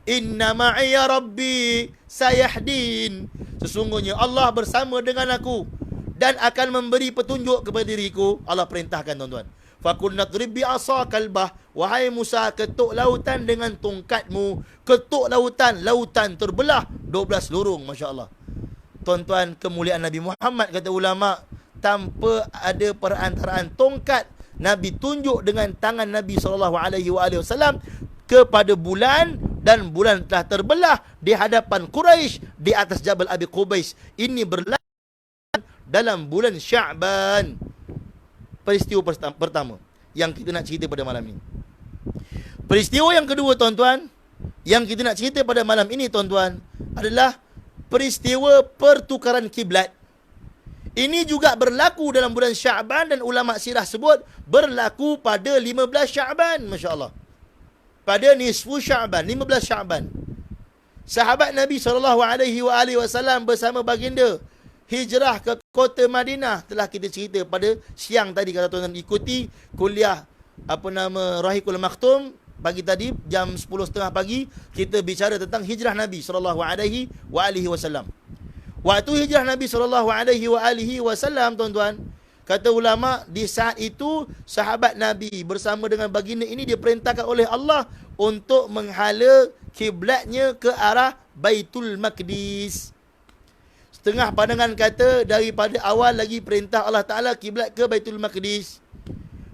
Inna ma'iya rabbi sayahdin, sesungguhnya Allah bersama dengan aku dan akan memberi petunjuk kepada diriku. Allah perintahkan, tuan-tuan. Fakul nadrib bi asakal bah, wahai Musa, ketuk lautan dengan tongkatmu. Ketuk lautan, lautan terbelah 12 lorong, masya-Allah. Tuan-tuan, kemuliaan Nabi Muhammad, kata ulama, tanpa ada perantaraan tongkat, Nabi tunjuk dengan tangan Nabi SAW kepada bulan, dan bulan telah terbelah di hadapan Quraisy di atas Jabal Abi Qubais. Ini berlaku dalam bulan Sya'ban. Peristiwa pertama yang kita nak cerita pada malam ini. Peristiwa yang kedua, tuan-tuan, yang kita nak cerita pada malam ini, tuan-tuan, adalah peristiwa pertukaran kiblat. Ini juga berlaku dalam bulan Sya'ban, dan ulama sirah sebut berlaku pada 15 Sya'ban, masya-Allah. Pada nisfu Sya'ban, 15 Sya'ban. Sahabat Nabi SAW bersama baginda hijrah ke kota Madinah. Telah kita cerita pada siang tadi, kalau tuan-tuan ikuti kuliah Rahikul Maktum pagi tadi jam 10.30 pagi, kita bicara tentang hijrah Nabi SAW. Waktu hijrah Nabi SAW, tuan-tuan, kata ulama, di saat itu sahabat Nabi bersama dengan baginda ini diperintahkan oleh Allah untuk menghala kiblatnya ke arah Baitul Maqdis. Setengah pandangan kata daripada awal lagi perintah Allah Ta'ala kiblat ke Baitul Maqdis.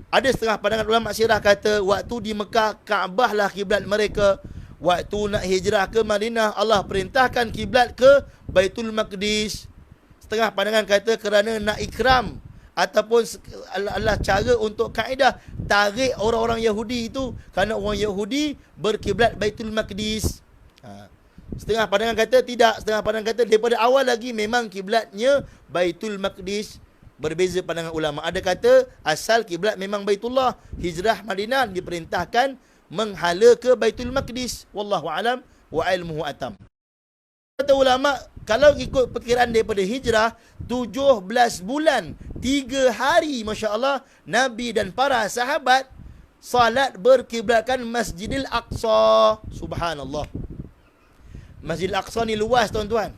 Ada setengah pandangan ulama sirah kata waktu di Mekah, Kaabah lah kiblat mereka. Waktu nak hijrah ke Madinah, Allah perintahkan kiblat ke Baitul Maqdis. Setengah pandangan kata kerana nak ikram, ataupun Allah cara untuk kaedah tarik orang-orang Yahudi itu, kerana orang Yahudi berkiblat Baitul Maqdis. Setengah pandangan kata tidak. Setengah pandangan kata daripada awal lagi memang kiblatnya Baitul Maqdis. Berbeza pandangan ulama. Ada kata asal kiblat memang Baitullah, hijrah Madinah diperintahkan menghala ke Baitul Maqdis. Wallahu alam wa ilmuhu atam. Kata ulama, kalau ikut perkiraan daripada hijrah 17 bulan 3 hari, masya-Allah, Nabi dan para sahabat salat berkiblatkan Masjidil Aqsa. Subhanallah. Masjidil Aqsa ni luas tuan-tuan.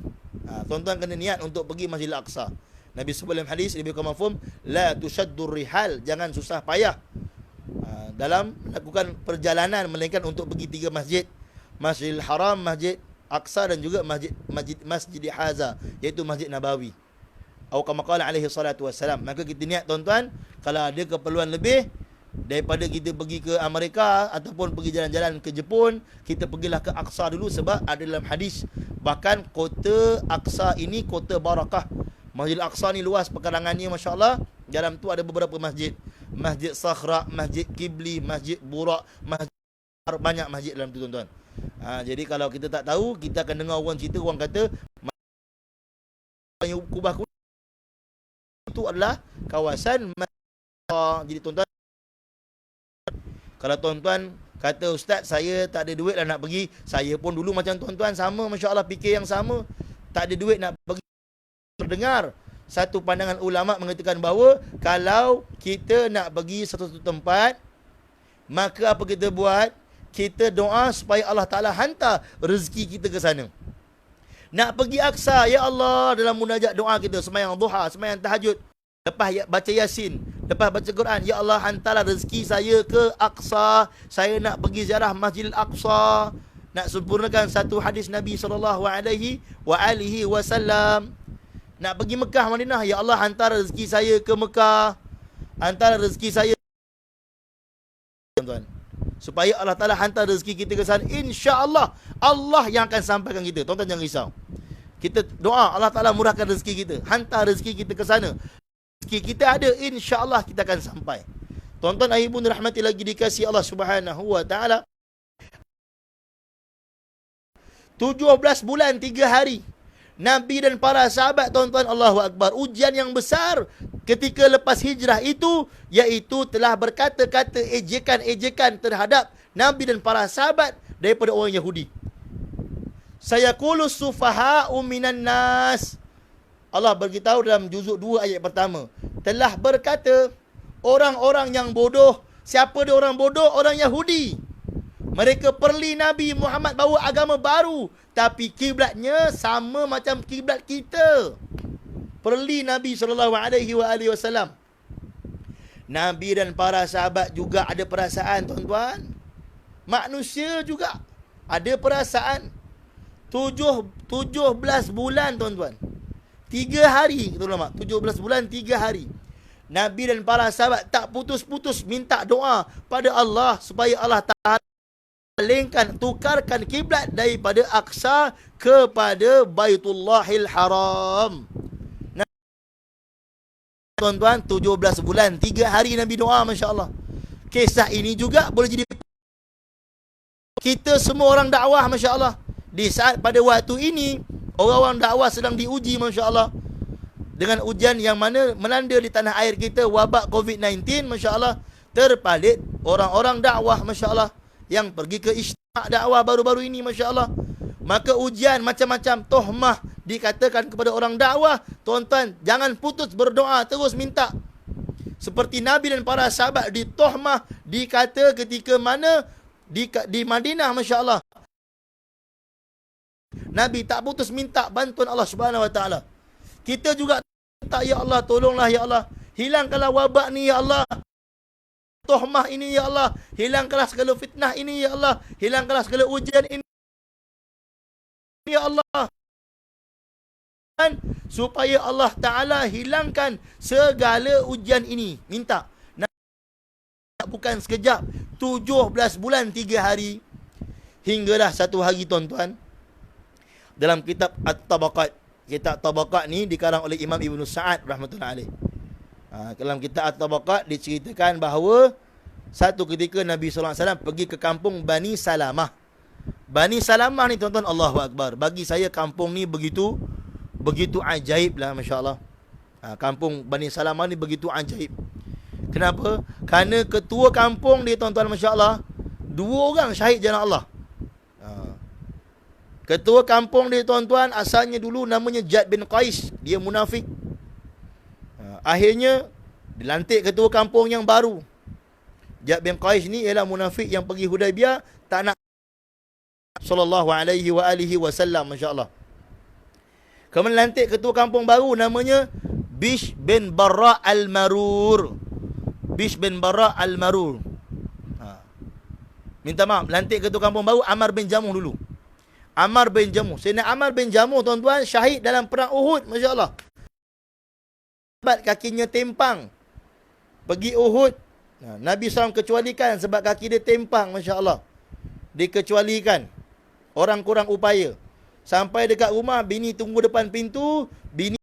Tuan-tuan kena niat untuk pergi Masjidil Aqsa. Nabi sebelum hadis lebih mafhum, la tushaddur rihal, jangan susah payah dalam melakukan perjalanan melainkan untuk pergi 3 masjid. Masjidil Haram, Masjid Aqsa dan juga Masjid Haza, iaitu Masjid Nabawi. Atau kama qala alaihi salatu wassalam. Maka kita niat tuan-tuan, kalau ada keperluan lebih daripada kita pergi ke Amerika ataupun pergi jalan-jalan ke Jepun, kita pergilah ke Aqsa dulu, sebab ada dalam hadis bahkan kota Aqsa ini kota barakah. Masjid Aqsa ni luas pekarangannya, masya-Allah. Dalam tu ada beberapa masjid. Masjid Sakhra, Masjid Qibli, Masjid Burak, banyak masjid dalam tu tuan-tuan. Jadi kalau kita tak tahu, kita akan dengar orang cerita, orang kata Kubah itu adalah kawasan Masjid. Jadi tuan-tuan, kalau tuan-tuan kata, ustaz saya tak ada duit lah nak pergi, saya pun dulu macam tuan-tuan sama, masya-Allah, fikir yang sama, tak ada duit nak pergi. Terdengar satu pandangan ulama mengatakan bahawa kalau kita nak pergi satu tempat, maka apa kita buat? Kita doa supaya Allah Ta'ala hantar rezeki kita ke sana. Nak pergi Aqsa, ya Allah, dalam munajat doa kita, sembahyang duha, sembahyang tahajud, lepas baca Yasin, lepas baca Quran, ya Allah, hantarlah rezeki saya ke Aqsa, saya nak pergi ziarah Masjidil Aqsa, nak sempurnakan satu hadis Nabi SAW. Nak pergi Mekah, Madinah, ya Allah, hantar rezeki saya ke Mekah, hantar rezeki saya, tuan-tuan, supaya Allah Ta'ala hantar rezeki kita ke sana. InsyaAllah Allah yang akan sampaikan kita. Tuan-tuan jangan risau. Kita doa Allah Ta'ala murahkan rezeki kita, hantar rezeki kita ke sana. Rezeki kita ada, insya-Allah kita akan sampai. Tuan-tuan ayah ibu rahmati lagi dikasihi Allah Subhanahu wa taala. 17 bulan 3 hari Nabi dan para sahabat, tuan-tuan, Allahu Akbar, ujian yang besar ketika lepas hijrah itu, iaitu telah berkata-kata ejekan-ejekan terhadap Nabi dan para sahabat daripada orang Yahudi. Sayaqulu sufaha'u minan nas. Allah beritahu dalam juzuk 2 ayat pertama. Telah berkata orang-orang yang bodoh. Siapa dia orang bodoh? Orang Yahudi. Mereka perli Nabi Muhammad bawa agama baru, tapi kiblatnya sama macam kiblat kita. Perli Nabi SAW. Nabi dan para sahabat juga ada perasaan, tuan-tuan. Manusia juga ada perasaan. 17 bulan, tuan-tuan. 3 hari, kata ulama. 17 bulan 3 hari. Nabi dan para sahabat tak putus-putus minta doa pada Allah supaya Allah Ta'ala palingkan, tukarkan kiblat daripada Aqsa kepada Baitullahil Haram. Tuan-tuan, 17 bulan 3 hari Nabi doa, masya-Allah. Kisah ini juga boleh jadi kita semua orang dakwah, masya-Allah. Di saat pada waktu ini orang-orang dakwah sedang diuji, masya-Allah, dengan ujian yang mana melanda di tanah air kita, wabak COVID-19, masya-Allah. Terpalit orang-orang dakwah, masya-Allah, yang pergi ke isytimak dakwah baru-baru ini, masya-Allah. Maka ujian macam-macam, tohmah dikatakan kepada orang dakwah. Tuan-tuan, jangan putus berdoa, terus minta. Seperti Nabi dan para sahabat ditohmah, dikata ketika mana di Madinah, masya-Allah, Nabi tak putus minta bantuan Allah Subhanahu wa taala. Kita juga minta, ya Allah, tolonglah ya Allah, hilangkanlah wabak ni ya Allah, tohmah ini ya Allah, hilangkanlah segala fitnah ini ya Allah, hilangkanlah segala ujian ini ya Allah, supaya Allah Ta'ala hilangkan segala ujian ini. Minta. Bukan sekejap, 17 bulan 3 hari, hinggalah satu hari, tuan-tuan, dalam kitab At-Tabaqat. Kitab Tabaqat ni dikarang oleh Imam Ibn Sa'ad rahmatullahi alaih. Dalam kitab At-Tabaqat diceritakan bahawa satu ketika Nabi SAW pergi ke kampung Bani Salamah. Bani Salamah ni, tuan-tuan, Allahu Akbar, bagi saya kampung ni begitu ajaib lah, masya-Allah. Kampung Bani Salamah ni begitu ajaib. Kenapa? Kerana ketua kampung dia, tuan-tuan, masya-Allah, 2 orang syahid jalan Allah. Ketua kampung dia, tuan-tuan, asalnya dulu namanya Jad bin Qais. Dia munafik. Akhirnya dilantik ketua kampung yang baru. Jad bin Qais ni ialah munafik yang pergi Hudaibiyah, tak nak sallallahu alaihi wa alihi wasallam, masya-Allah. Kemudian lantik ketua kampung baru namanya Bishr bin Barra al-Marur. Bishr bin Barra al-Marur. Minta maaf, lantik ketua kampung baru Ammar bin Jamuh dulu. Ammar bin Jamuh. Sayyidina Ammar bin Jamuh, tuan-tuan, syahid dalam perang Uhud, masya-Allah. Sebab kakinya tempang. Pergi Uhud, Nabi SAW kecualikan sebab kaki dia tempang, masya-Allah. Dikecualikan. Orang kurang upaya. Sampai dekat rumah, bini tunggu depan pintu, bini,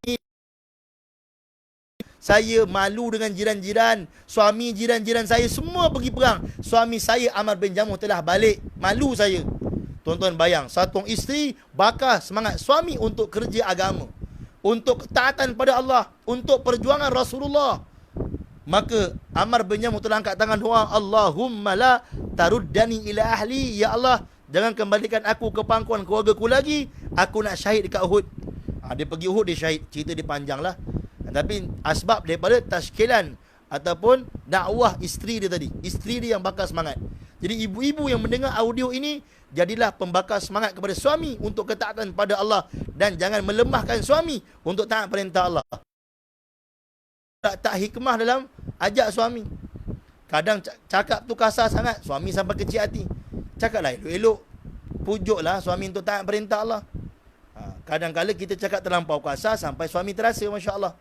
saya malu dengan jiran-jiran, suami jiran-jiran saya semua pergi perang. Suami saya Ammar bin Jamuh telah balik, malu saya. Tuan-tuan bayang, satu isteri bakar semangat suami untuk kerja agama, untuk ketaatan pada Allah, untuk perjuangan Rasulullah. Maka Ammar bin Jamuh telah angkat tangan doa, Allahumma la taruddani ila ahli, ya Allah, jangan kembalikan aku ke pangkuan keluargaku lagi, aku nak syahid dekat Uhud. Dia pergi Uhud, dia syahid. Cerita dia panjang lah. Tapi asbab daripada tashkilan ataupun dakwah isteri dia tadi. Isteri dia yang bakar semangat. Jadi ibu-ibu yang mendengar audio ini, jadilah pembakar semangat kepada suami untuk ketaatan pada Allah. Dan jangan melemahkan suami untuk taat perintah Allah. Tak hikmah dalam ajak suami. Kadang cakap tu kasar sangat, suami sampai kecil hati. Cakaplah elok-elok, pujuklah suami untuk taat perintah Allah. Kadang-kadang kita cakap terlampau kasar sampai suami terasa, masya-Allah.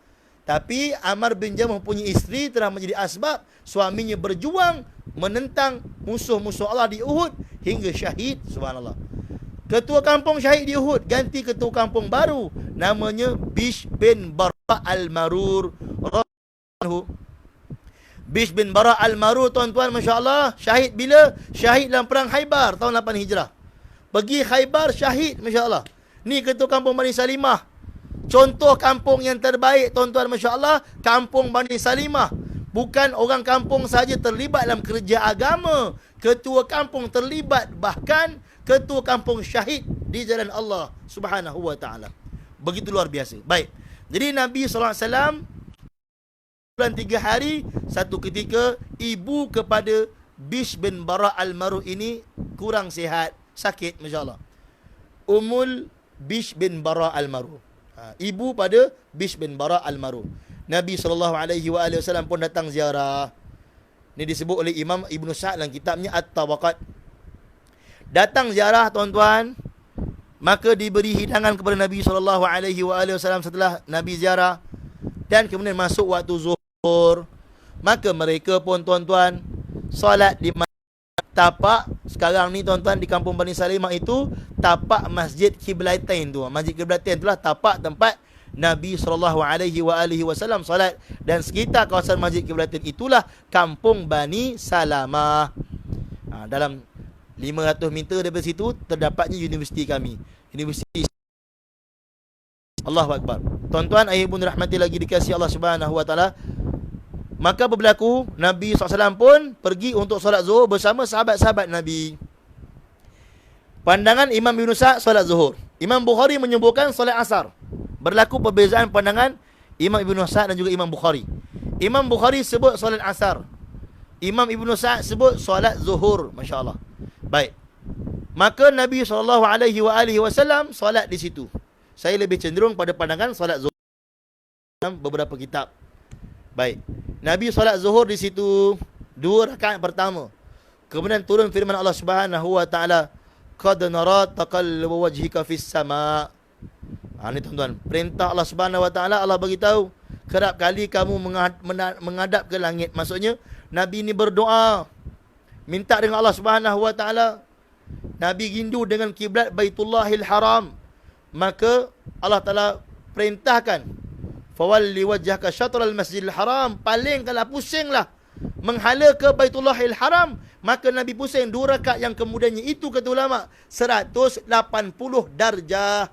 Tapi Ammar bin Jamuh punya isteri telah menjadi asbab suaminya berjuang menentang musuh-musuh Allah di Uhud hingga syahid, subhanallah. Ketua kampung syahid di Uhud, ganti ketua kampung baru namanya Bishr bin Barra al-Marur. Bishr bin Barra al-Marur, tuan-tuan, masya-Allah, syahid bila? Syahid dalam perang Khaybar tahun 8 Hijrah. Pergi Khaybar syahid, masya-Allah. Ni ketua kampung Bani Salimah. Contoh kampung yang terbaik, tuan-tuan, masya-Allah, kampung Bani Salimah. Bukan orang kampung saja terlibat dalam kerja agama, ketua kampung terlibat, bahkan ketua kampung syahid di jalan Allah Subhanahu wa taala. Begitu luar biasa. Baik. Jadi Nabi SAW bulan 3 hari, satu ketika ibu kepada Bishr bin Barra al-Marur ini kurang sihat, sakit, masya-Allah. Ummul Bishr bin Barra al-Marur. Ibu pada Bishr bin Barra al-Marur. Nabi SAW pun datang ziarah. Ini disebut oleh Imam Ibn Sa'd dalam kitabnya At-Tabaqat. Datang ziarah, tuan-tuan, maka diberi hidangan kepada Nabi SAW setelah Nabi ziarah. Dan kemudian masuk waktu zuhur. Maka mereka pun, tuan-tuan, solat di tapak. Sekarang ni, tuan-tuan, di kampung Bani Salimah itu tapak Masjid Qiblatain tu. Masjid Qiblatain itulah tapak tempat Nabi SAW solat. Dan sekitar kawasan Masjid Qiblatain itulah kampung Bani Salamah. Dalam 500 meter daripada situ terdapatnya universiti kami. Universiti Allahu Akbar. Tuan-tuan, ayah ibu rahmati lagi dikasihi Allah Subhanahu wa taala. Maka berlaku Nabi SAW pun pergi untuk solat zuhur bersama sahabat-sahabat Nabi. Pandangan Imam Ibn Sa'd solat zuhur. Imam Bukhari menyebutkan solat asar. Berlaku perbezaan pandangan Imam Ibn Sa'd dan juga Imam Bukhari. Imam Bukhari sebut solat asar. Imam Ibn Sa'd sebut solat zuhur. Masya Allah. Baik. Maka Nabi SAW solat di situ. Saya lebih cenderung pada pandangan solat zuhur dalam beberapa kitab. Baik. Nabi solat zuhur di situ 2 rakaat pertama. Kemudian turun firman Allah Subhanahu wa taala, "Qad nara taqallubu wajhika fis sama'." Ini, tuan-tuan, perintah Allah Subhanahu wa taala. Allah bagi tahu, kerap kali kamu menghadap ke langit. Maksudnya Nabi ini berdoa, minta dengan Allah Subhanahu wa taala. Nabi rindu dengan kiblat Baitullahil Haram. Maka Allah Taala perintahkan, fawalli wajhaka syatral Masjidil Haram, palingkanlah, pusinglah menghala ke Baitullahil Haram. Maka Nabi pusing 2 rakaat yang kemudiannya itu, kata ulama, 180 darjah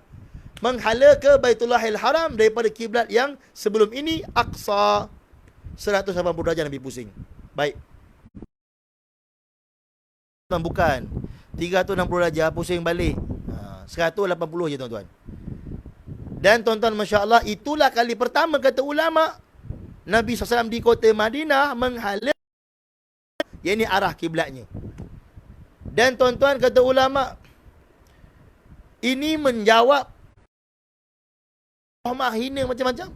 menghala ke Baitullahil Haram daripada kiblat yang sebelum ini Aqsa. 180 darjah Nabi pusing. Baik. Bukan 360 darjah pusing balik. 180 je, tuan-tuan. Dan, tuan-tuan, masya-Allah, itulah kali pertama, kata ulama, Nabi SAW di kota Madinah menghala, yang ini arah kiblatnya. Dan, tuan-tuan, kata ulama, Ini menjawab hina macam-macam.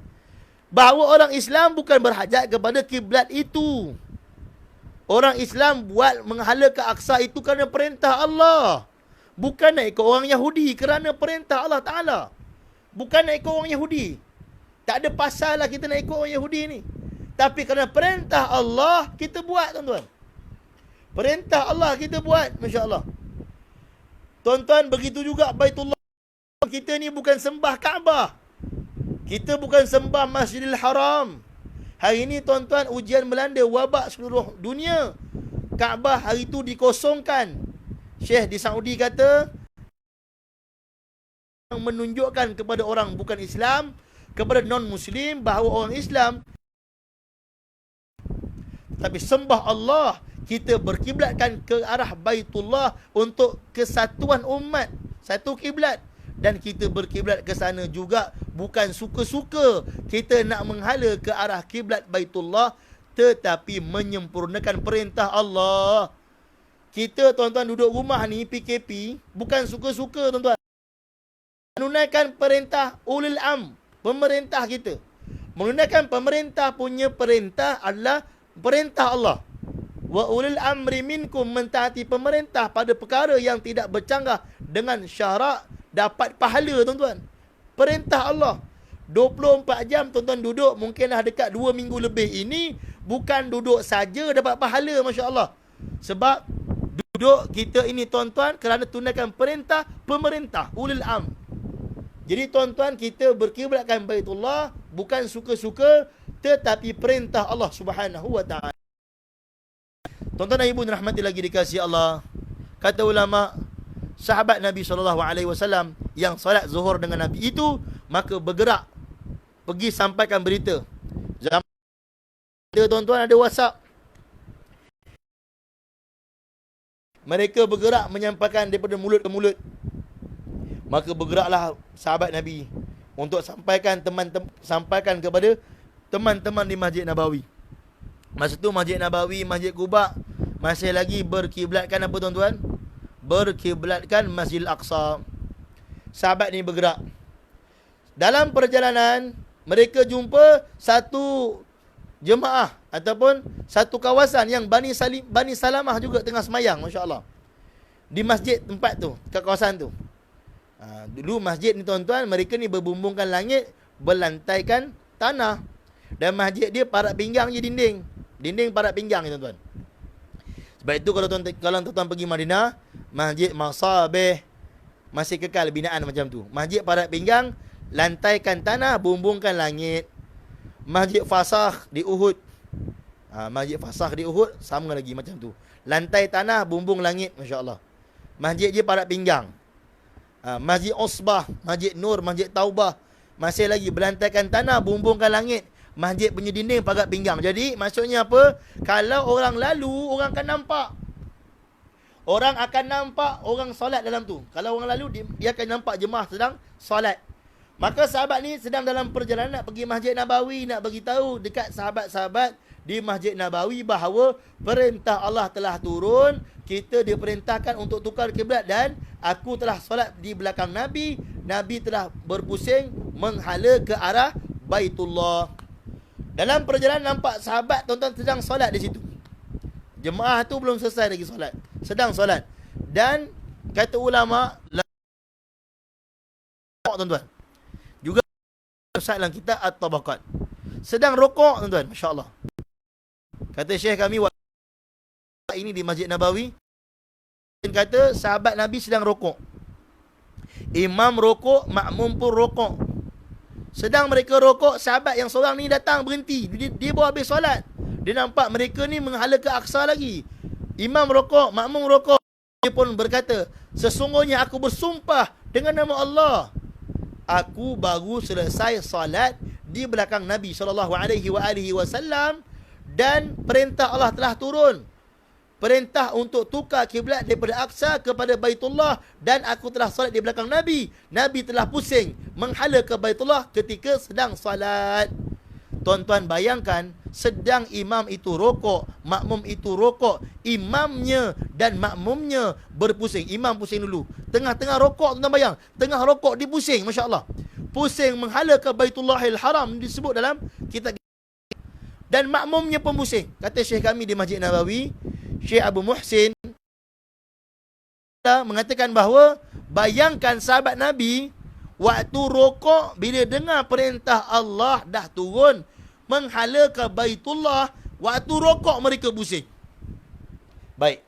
Bahawa orang Islam bukan berhajat kepada kiblat itu. Orang Islam buat menghala ke Aqsa itu kerana perintah Allah. Bukan nak ikut orang Yahudi kerana perintah Allah Ta'ala. Bukan nak ikut orang Yahudi. Tak ada pasal lah kita nak ikut orang Yahudi ni. Tapi kerana perintah Allah, kita buat, tuan-tuan. Perintah Allah kita buat, Masya Allah. Tuan-tuan, begitu juga Baitullah. Kita ni bukan sembah Kaabah. Kita bukan sembah Masjidil Haram. Hari ini, tuan-tuan, ujian melanda wabak seluruh dunia. Kaabah hari itu dikosongkan. Syekh di Saudi kata, yang menunjukkan kepada orang bukan Islam, kepada non-Muslim, bahawa orang Islam tapi sembah Allah, kita berkiblatkan ke arah Baitullah untuk kesatuan umat, satu kiblat. Dan kita berkiblat ke sana juga bukan suka-suka kita nak menghala ke arah kiblat Baitullah, tetapi menyempurnakan perintah Allah. Kita, tuan-tuan, duduk rumah ni PKP bukan suka-suka, tuan-tuan. Menunaikan perintah ulil am, pemerintah kita. Menunaikan pemerintah punya perintah adalah perintah Allah. Wa ulil amri minkum, mentaati pemerintah pada perkara yang tidak bercanggah dengan syarak, dapat pahala, tuan-tuan. Perintah Allah. 24 jam tuan-tuan duduk, mungkinlah dekat 2 minggu lebih ini, bukan duduk saja dapat pahala, Masya Allah. Sebab duduk kita ini, tuan-tuan, kerana tunaikan perintah pemerintah ulil am. Jadi, tuan-tuan, kita berkiblatkan Baitullah bukan suka-suka, tetapi perintah Allah Subhanahu wa ta'ala. Tuan-tuan dan ibu rahmati lagi dikasihi Allah. Kata ulama, sahabat Nabi SAW yang salat zuhur dengan Nabi itu, maka bergerak pergi sampaikan berita. Zaman tuan-tuan ada WhatsApp. Mereka bergerak menyampaikan daripada mulut ke mulut. Maka bergeraklah sahabat Nabi untuk sampaikan kepada teman-teman di Masjid Nabawi. Masa tu Masjid Nabawi, Masjid Quba masih lagi berkiblatkan apa, tuan-tuan? Berkiblatkan Masjidil Aqsa. Sahabat ni bergerak. Dalam perjalanan, mereka jumpa satu jemaah ataupun satu kawasan yang Bani Salamah juga tengah semayang, Masya Allah. Di masjid tempat tu, kat kawasan tu. Dulu masjid ni, tuan-tuan, mereka ni berbumbungkan langit, berlantaikan tanah. Dan masjid dia parat pinggang je dinding. Dinding parat pinggang ni, tuan-tuan. Sebab itu kalau tuan-tuan pergi Madinah, Masjid Masabih masih kekal binaan macam tu. Masjid parat pinggang, lantaikan tanah, bumbungkan langit. Masjid Fasakh di Uhud. Masjid Fasakh di Uhud sama lagi macam tu. Lantai tanah, bumbung langit, Masya Allah. Masjid dia parat pinggang. Masjid Usbah, Masjid Nur, Masjid Taubah masih lagi berlantaikan tanah, bumbungkan langit. Masjid punya dinding parat pinggang. Jadi maksudnya apa? Kalau orang lalu, orang akan nampak. Orang akan nampak orang solat dalam tu. Kalau orang lalu, dia akan nampak jemaah sedang solat. Maka sahabat ni sedang dalam perjalanan nak pergi Masjid Nabawi, nak bagi tahu dekat sahabat-sahabat di Masjid Nabawi bahawa perintah Allah telah turun, kita diperintahkan untuk tukar kiblat dan aku telah solat di belakang Nabi. Nabi telah berpusing menghala ke arah Baitullah. Dalam perjalanan nampak sahabat, tuan-tuan, sedang solat di situ. Jemaah tu belum selesai lagi solat, sedang solat. Dan kata ulama, tuan-tuan, juga dalam kitab At-Tabaqat, sedang rokok, tuan-tuan, Masya Allah. Kata Syekh kami ini di Masjid Nabawi, kata sahabat Nabi sedang rokok. Imam rokok, makmum pun rokok. Sedang mereka rokok, sahabat yang seorang ni datang berhenti. Dia baru habis solat. Dia nampak mereka ni menghala ke Aqsa lagi. Imam rokok, makmum rokok. Dia pun berkata, sesungguhnya aku bersumpah dengan nama Allah, aku baru selesai salat di belakang Nabi SAW dan perintah Allah telah turun. Perintah untuk tukar kiblat daripada Aqsa kepada Baitullah dan aku telah salat di belakang Nabi. Nabi telah pusing menghala ke Baitullah ketika sedang salat. Tuan-tuan bayangkan, sedang imam itu rokok, makmum itu rokok, imamnya dan makmumnya berpusing. Imam pusing dulu. Tengah-tengah rokok, tuan-tuan bayang. Tengah rokok dipusing, Masya Allah. Pusing menghala ke Baitullahil Haram, disebut dalam kitab. Dan makmumnya pun pusing. Kata Syekh kami di Masjid Nabawi, Syekh Abu Muhsin, mengatakan bahawa bayangkan sahabat Nabi waktu rokok, bila dengar perintah Allah dah turun menghala ke Baitullah, waktu rokok mereka pusing. Baik,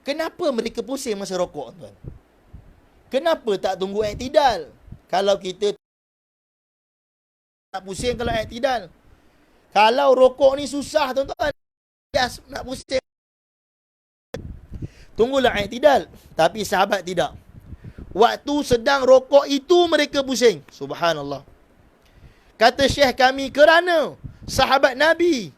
kenapa mereka pusing masa rokok, tuan? Kenapa tak tunggu i'tidal? Kalau kita nak pusing kalau i'tidal. Kalau rokok ni susah, tuan-tuan, nak pusing, tunggulah i'tidal. Tapi sahabat tidak. Waktu sedang rokok itu mereka pusing. Subhanallah. Kata Syekh kami, kerana sahabat Nabi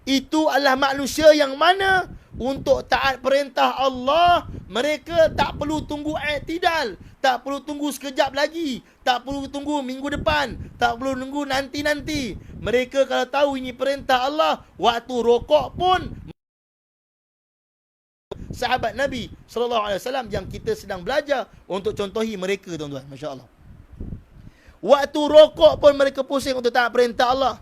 itu adalah manusia yang mana untuk taat perintah Allah, mereka tak perlu tunggu i'tidal, tak perlu tunggu sekejap lagi, tak perlu tunggu minggu depan, tak perlu tunggu nanti-nanti. Mereka kalau tahu ini perintah Allah, waktu rokok pun sahabat Nabi SAW yang kita sedang belajar untuk contohi mereka, tuan-tuan. Masya Allah. Waktu rokok pun mereka pusing untuk taat perintah Allah.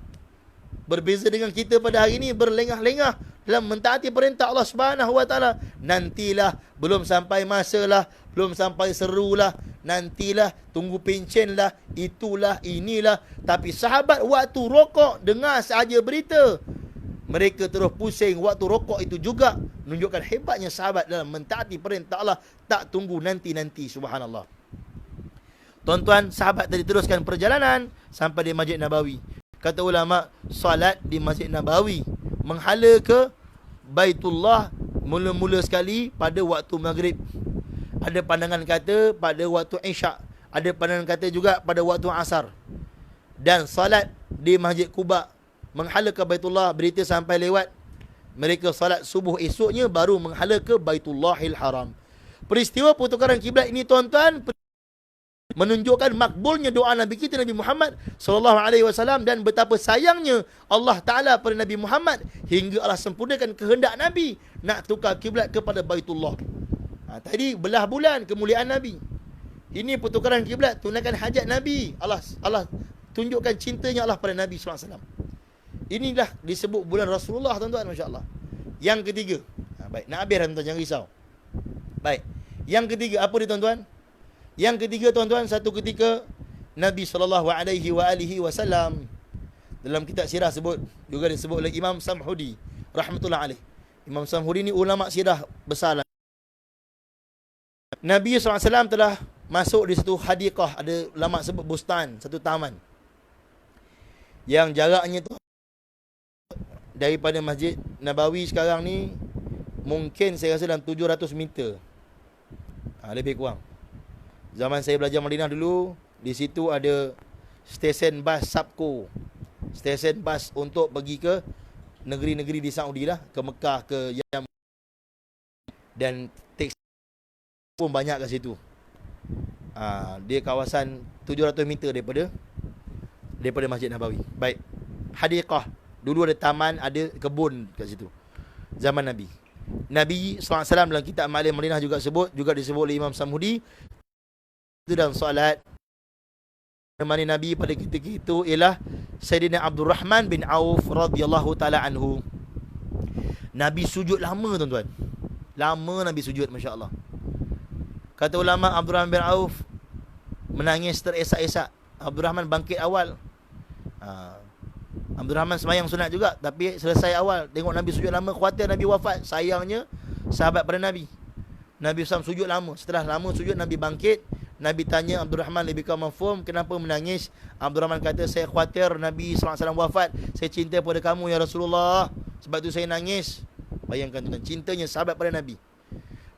Berbeza dengan kita pada hari ini, berlengah-lengah dalam mentaati perintah Allah Subhanahu Wa Taala. Nantilah, belum sampai masalah, belum sampai serulah, nantilah, tunggu pencen lah, itulah, inilah. Tapi sahabat waktu rokok, dengar sahaja berita, mereka terus pusing waktu rokok itu juga. Menunjukkan hebatnya sahabat dalam mentaati perintah Allah, tak tunggu nanti-nanti. Subhanallah. Tuan-tuan, sahabat tadi teruskan perjalanan sampai di Masjid Nabawi. Kata ulama, salat di Masjid Nabawi menghala ke Baitullah mula-mula sekali pada waktu maghrib. Ada pandangan kata pada waktu isyak, ada pandangan kata juga pada waktu asar. Dan salat di Masjid Quba menghala ke Baitullah, berita sampai lewat, mereka salat subuh esoknya baru menghala ke Baitullahil Haram. Peristiwa pertukaran kiblat ini, tuan-tuan, menunjukkan makbulnya doa Nabi kita, Nabi Muhammad SAW, dan betapa sayangnya Allah Ta'ala pada Nabi Muhammad hingga Allah sempurnakan kehendak Nabi nak tukar kiblat kepada Baitullah. Tadi belah bulan kemuliaan Nabi. Ini pertukaran kiblat, tunaikan hajat Nabi. Allah tunjukkan cintanya Allah pada Nabi SAW. Inilah disebut bulan Rasulullah, tuan-tuan. Masya Allah. Yang ketiga, baik, nak habis tuan-tuan, jangan risau. Baik, yang ketiga apa dia, tuan-tuan? Yang ketiga, tuan-tuan, satu ketika Nabi SAW dalam kitab sirah sebut, juga disebut oleh Imam Samhudi rahmatullah alaih. Imam Samhudi ni ulama sirah besar lah. Nabi SAW telah masuk di satu hadiqah, ada ulama sebut bustan, satu taman, yang jaraknya tu daripada Masjid Nabawi sekarang ni mungkin saya rasa dalam 700 meter, lebih kurang. Zaman saya belajar Madinah dulu, di situ ada stesen bas Sabco, stesen bas untuk pergi ke negeri-negeri di Saudi lah, ke Mekah, ke Yaman, dan taksi pun banyak kat situ. Dia kawasan 700 meter daripada Masjid Nabawi. Baik, hadiqah, dulu ada taman, ada kebun kat situ zaman Nabi. Nabi SAW dalam kitab Ma'alim Madinah juga disebut oleh Imam Samhudi, itu dalam solat menemani Nabi pada ketika itu ialah Sayyidina Abdul Rahman bin Auf radhiyallahu taala anhu. Nabi sujud lama, tuan-tuan. Lama Nabi sujud, masya-Allah. Kata ulama, Abdul Rahman bin Auf menangis teresak-esak. Abdul Rahman bangkit awal. Abdul Rahman semayang sunat juga, tapi selesai awal. Tengok Nabi sujud lama, khawatir Nabi wafat. Sayangnya sahabat pada Nabi. Nabi SAW sujud lama. Setelah lama sujud, Nabi bangkit. Nabi tanya Abdul Rahman, lebih kau mafhum, kenapa menangis? Abdul Rahman kata, saya khawatir Nabi SAW wafat. Saya cinta pada kamu ya Rasulullah, sebab tu saya nangis. Bayangkan, tuan, cintanya sahabat pada Nabi.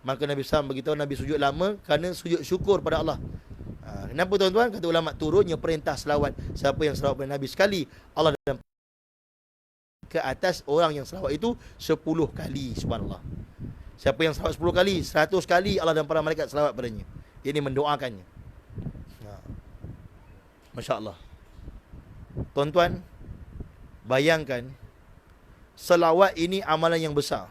Maka Nabi SAW beritahu Nabi sujud lama kerana sujud syukur pada Allah. Kenapa, tuan-tuan? Kata ulama, turunnya perintah selawat. Siapa yang selawat pada Nabi sekali, Allah dalam ke atas orang yang selawat itu 10 kali. Subhanallah. Siapa yang selawat 10 kali, 100 kali Allah dan para malaikat selawat padanya. Ini mendoakannya. Masya Allah. Tuan-tuan, Bayangkan, selawat ini amalan yang besar.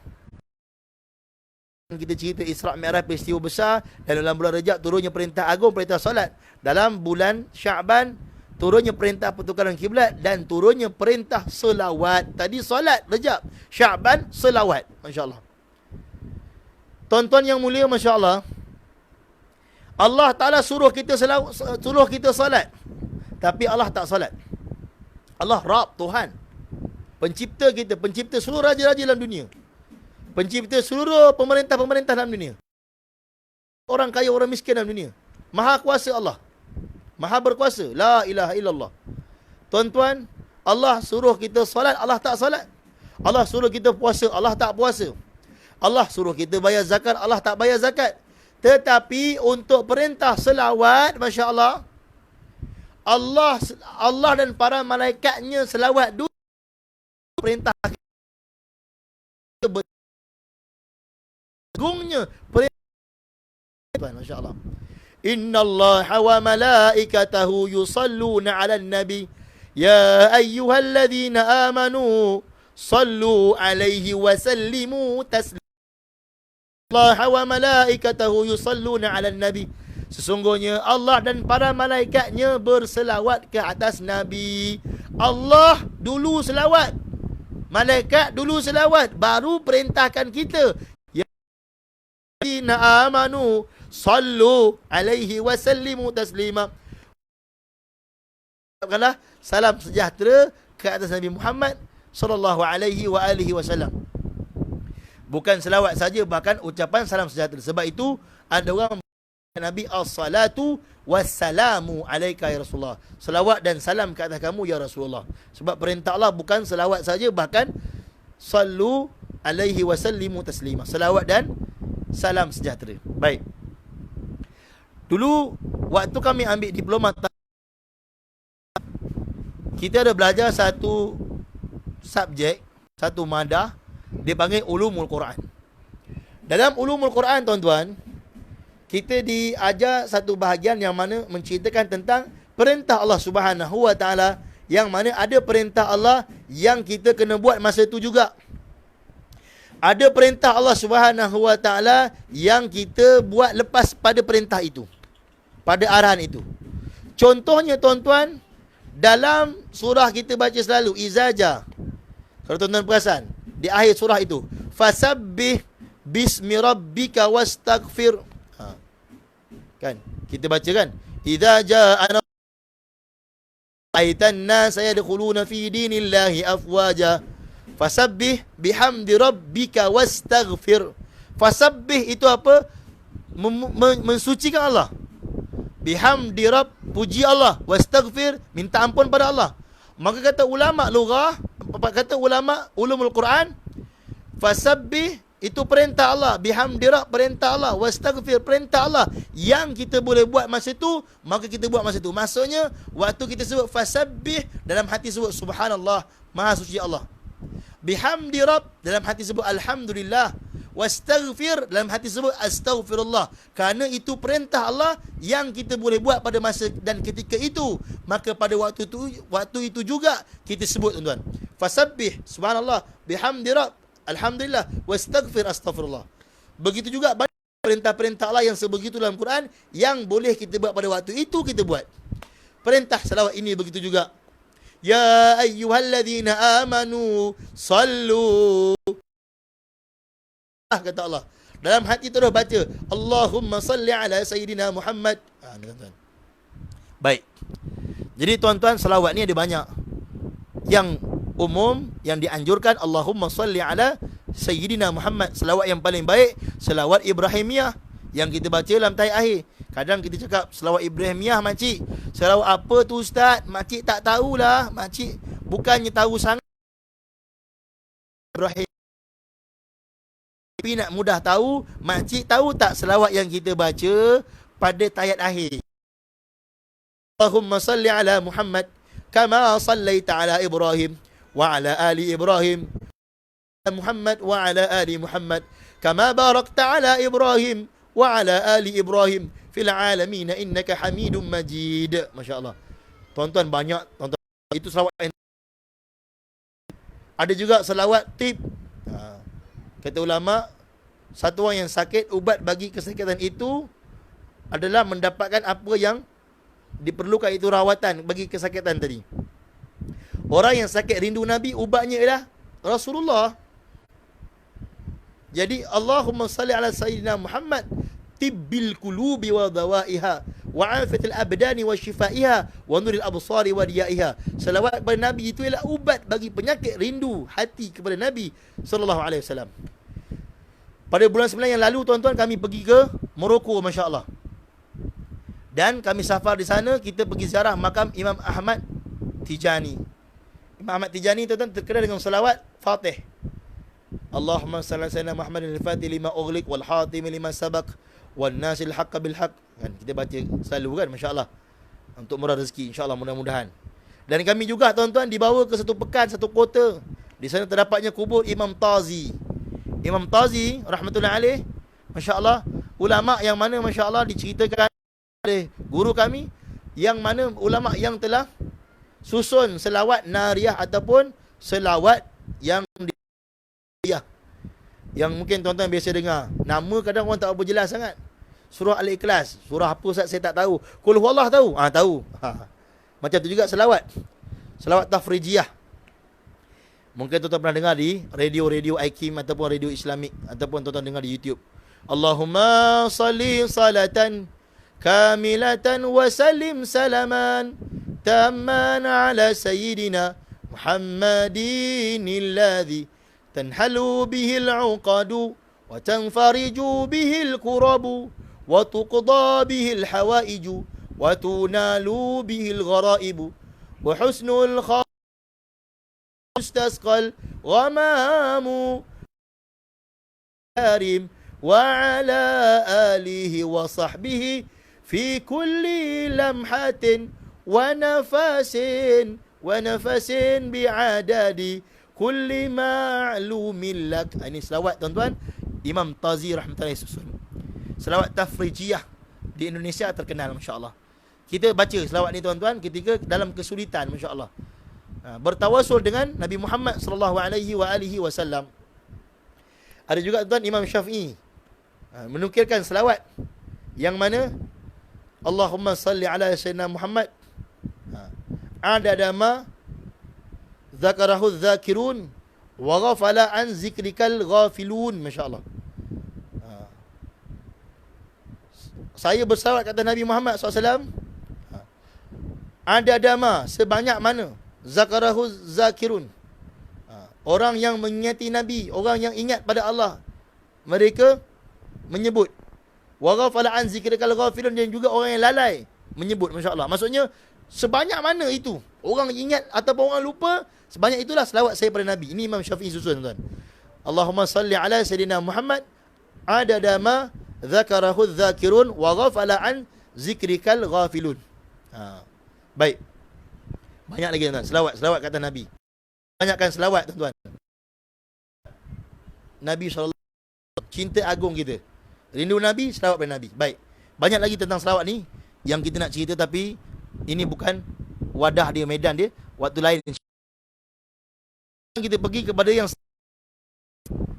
Kita cerita Isra' Mi'raj peristiwa besar, dan dalam bulan Rejab turunnya perintah agung, perintah solat. Dalam bulan Sya'ban turunnya perintah pertukaran kiblat dan turunnya perintah selawat. Tadi solat Rejab, Sya'ban selawat. Masya-Allah. Tuan-tuan yang mulia, masya-Allah, Allah Ta'ala suruh kita solat, tapi Allah tak solat. Allah Rabb, Tuhan, pencipta kita, pencipta seluruh raja-raja dalam dunia, pencipta seluruh pemerintah-pemerintah dalam dunia, orang kaya, orang miskin dalam dunia. Maha kuasa Allah, maha berkuasa, la ilaha illallah. Tuan-tuan, Allah suruh kita solat, Allah tak solat. Allah suruh kita puasa, Allah tak puasa. Allah suruh kita bayar zakat, Allah tak bayar zakat. Tetapi untuk perintah selawat, Masya Allah, Allah dan para malaikatnya selawat dulu. Perintah agungnya perintah, Masya Allah. Inna Allah wa malaikatahu yusalluna ala nabi ya ayyuhalladzina amanu sallu alaihi wa sallimu taslima. Allah wa malaikatahu yusalluna ala nabi. Sesungguhnya Allah dan para malaikatnya berselawat ke atas Nabi. Allah dulu selawat, malaikat dulu selawat, baru perintahkan kita, ya allazina amanu sallu alaihi wa sallimu taslima. Katakanlah salam sejahtera ke atas Nabi Muhammad sallallahu alaihi wa alihi wasallam. Bukan selawat saja, bahkan ucapan salam sejahtera. Sebab itu ada orang Nabi as-salatu wassalamu alaika ya Rasulullah. Selawat dan salam ke atas kamu ya Rasulullah. Sebab perintah Allah bukan selawat saja, bahkan sallu alaihi wasallimu taslima. Selawat dan salam sejahtera. Baik. Dulu waktu kami ambil diploma, kita ada belajar satu subjek, satu madah, dia panggil Ulumul Quran. Dalam Ulumul Quran, tuan-tuan, kita diajar satu bahagian yang mana menceritakan tentang perintah Allah Subhanahu wa taala, yang mana ada perintah Allah yang kita kena buat masa itu juga. Ada perintah Allah Subhanahu wa taala yang kita buat lepas pada perintah itu, pada arahan itu. Contohnya, tuan-tuan, dalam surah kita baca selalu Izaja. Kalau tuan-tuan perasan, di akhir surah itu, fasabbih bismi rabbika wastaghfir. Kan kita baca kan, idza jaa aitan nas yadkhuluna fi dinillahi afwaja fasabbih bihamdi rabbika wastaghfir. Fasabbih itu apa? Mensucikan Allah. Bihamdi rabb, puji Allah. Wastaghfir, minta ampun pada Allah. Maka kata ulama lughah, kata ulama ulumul Quran, fasabbih itu perintah Allah, bihamdi rabb perintah Allah, wastaghfir perintah Allah. Yang kita boleh buat masa itu, maka kita buat masa itu. Maksudnya waktu kita sebut fasabbih, dalam hati sebut subhanallah, maha suci Allah. Bihamdi rabb, dalam hati sebut alhamdulillah. Wastaghfir, dalam hati sebut astaghfirullah. Kerana itu perintah Allah yang kita boleh buat pada masa dan ketika itu, maka pada waktu itu juga kita sebut, tuan-tuan. Fasabbih subhanallah, bihamdi rabb alhamdulillah, wastaghfir astaghfirullah. Begitu juga banyak perintah-perintah Allah yang sebegitu dalam Quran yang boleh kita buat pada waktu itu, kita buat. Perintah selawat ini begitu juga. Ya ayyuhalladzina amanu sallu, kata Allah. Dalam hati terus baca Allahumma salli ala sayyidina Muhammad. Baik. Jadi tuan-tuan, selawat ni ada banyak. Yang umum, yang dianjurkan Allahumma salli ala sayyidina Muhammad. Selawat yang paling baik selawat Ibrahimiyah yang kita baca dalam tahiyat akhir. Kadang kita cakap selawat Ibrahimiyah, makcik, selawat apa tu ustaz? Makcik tak tahulah. Makcik bukannya tahu sangat Ibrahim, tapi nak mudah tahu, makcik tahu tak selawat yang kita baca pada tahiyat akhir? Allahumma salli ala Muhammad kama sallaita ala Ibrahim wa ala ali Ibrahim Muhammad wa ala ali Muhammad kama barakta ala Ibrahim wa ala ali Ibrahim fil alamin innaka Hamidum Majid. Masya-Allah. Tuan-tuan, banyak tuan-tuan, itu selawat Ada juga selawat tib. Kata ulama, satu orang yang sakit, ubat bagi kesakitan itu adalah mendapatkan apa yang diperlukan, itu rawatan bagi kesakitan tadi. Orang yang sakit rindu Nabi, ubatnya ialah Rasulullah. Jadi Allahumma salli ala sayyidina Muhammad tibbil qulubi wa dawaiha wa afiatil abdani wa shifaiha wa nuril absari wa diyaiha. Selawat kepada Nabi itu ialah ubat bagi penyakit rindu hati kepada Nabi sallallahu alaihi wasallam. Pada bulan 9 yang lalu, tuan-tuan, kami pergi ke Morocco, masya-Allah. Dan kami safar di sana, kita pergi ziarah makam Imam Ahmad Tijani. Imam Ahmad Tijani, tuan-tuan, terkenal dengan selawat Fatih. Allahumma salli ala sayyidina Muhammadin al-Fatih lima ughliq wal hatim lima sabaq wan nasil haqq bil haqq. Kan kita baca selalu kan, masya-Allah. Untuk murah rezeki, insya-Allah, mudah-mudahan. Dan kami juga, tuan-tuan, dibawa ke satu pekan, satu kota. Di sana terdapatnya kubur Imam Tazi. Imam Tazi rahmatullahi alaih, masya-Allah, ulama yang mana masya-Allah diceritakan oleh guru kami, yang mana ulama yang telah susun selawat nariyah ataupun selawat yang yang mungkin tuan-tuan biasa dengar. Nama kadang orang tak apa jelas sangat. Surah Al-Ikhlas, surah apa Ustaz saya tak tahu. Qul huwallah tahu? Tahu. Macam tu juga selawat. Selawat tafrijiyah. Mungkin tuan-tuan pernah dengar di radio-radio IKIM ataupun radio Islamik, ataupun tuan-tuan dengar di YouTube. Allahumma salli salatan kamilatan wa sallim salaman tamman ala sayyidina Muhammadin alladhi tanhalu bihi al-uqadu wa tanfariju bihi al-kurabu wa tuqda bihi al-hawaiju wa tunalu bihi al-gharaibu wa husnul استسقى الغمام كريم وعلى آله وصحبه في كل لمحة ونفس بعدد كل معلوم لك. Ini selawat, tuan-tuan, Imam Tazi rahmatullahi susun. Selawat tafrijiyah di Indonesia terkenal, masya-Allah. Kita baca selawat ni, tuan-tuan, ketika dalam kesulitan, masya-Allah. Bertawasul dengan Nabi Muhammad sallallahu alaihi wasallam. Ada juga, tuan, Imam Syafi'i menukilkan selawat yang mana Allahumma salli ala sayyidina Muhammad adada ma dzakarahu dzakirun wa ghafala an zikrikal ghafilun, masya-Allah. Saya berselawat kata Nabi Muhammad SAW, adada ma, sebanyak mana, zakarahu zakirun, orang yang mengingati Nabi, orang yang ingat pada Allah, mereka menyebut. Wa ghafala an zikrikal ghafilun, dan juga orang yang lalai menyebut, masya-Allah. Maksudnya sebanyak mana itu orang ingat ataupun orang lupa, sebanyak itulah selawat saya pada Nabi. Ini Imam Syafi'i susun, tuan. Allahumma salli ala sayyidina Muhammad adada ma zakarahu zakirun wa ghafala an zikrikal ghafilun. Baik. Banyak lagi, tuan-tuan, selawat kata Nabi. Banyakkan selawat, tuan-tuan. Nabi SAW, cinta agung kita. Rindu Nabi, selawat pada Nabi. Baik. Banyak lagi tentang selawat ni yang kita nak cerita, tapi ini bukan wadah dia, medan dia. Waktu lain kita pergi kepada yang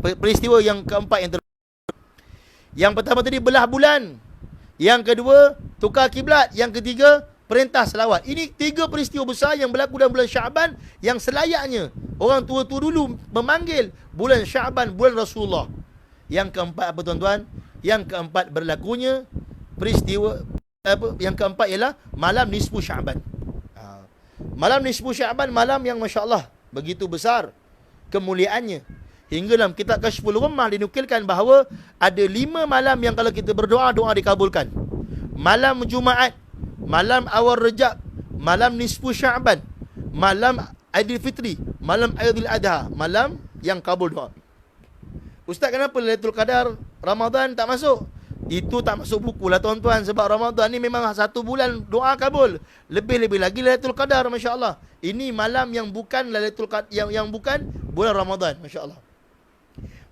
peristiwa yang keempat yang pertama tadi belah bulan. Yang kedua tukar kiblat. Yang ketiga perintah selawat. Ini tiga peristiwa besar yang berlaku dalam bulan Syaban, yang selayaknya orang tua-tua dulu memanggil bulan Syaban bulan Rasulullah. Yang keempat apa, tuan-tuan? Yang keempat berlakunya peristiwa yang keempat ialah malam nisfu Syaban. Malam nisfu Syaban, malam yang masya-Allah begitu besar kemuliaannya. Hingga dalam kitab Kashful Ghummah dinukilkan bahawa ada 5 malam yang kalau kita berdoa, doa dikabulkan. Malam Jumaat, malam awal Rejab, malam nisfu Syaban, malam Aidilfitri, malam Aidil Adha, malam yang kabul doa. Ustaz, kenapa Lailatul Qadar Ramadan tak masuk? Itu tak masuk buku lah, tuan-tuan, sebab Ramadan ni memang 1 bulan doa kabul. Lebih-lebih lagi Lailatul Qadar, masya-Allah. Ini malam yang bukan Lailatul Qadar, yang bukan bulan Ramadan, masya-Allah.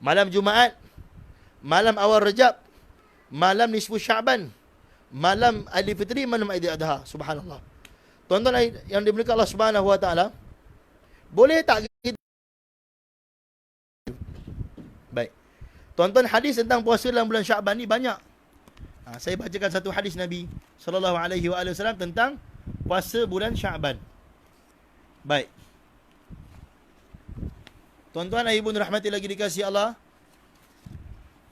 Malam Jumaat, malam awal Rejab, malam nisfu Syaban, malam Aidilfitri, malam Aidil Adha. Subhanallah. Tuan-tuan yang dimuliakan Allah Subhanahu wa taala, boleh tak Tuan-tuan, hadis tentang puasa dalam bulan Syaban ni banyak. Saya bacakan satu hadis Nabi SAW tentang puasa bulan Syaban. Baik. Tuan-tuan, ibu rahmati lagi dikasihi Allah.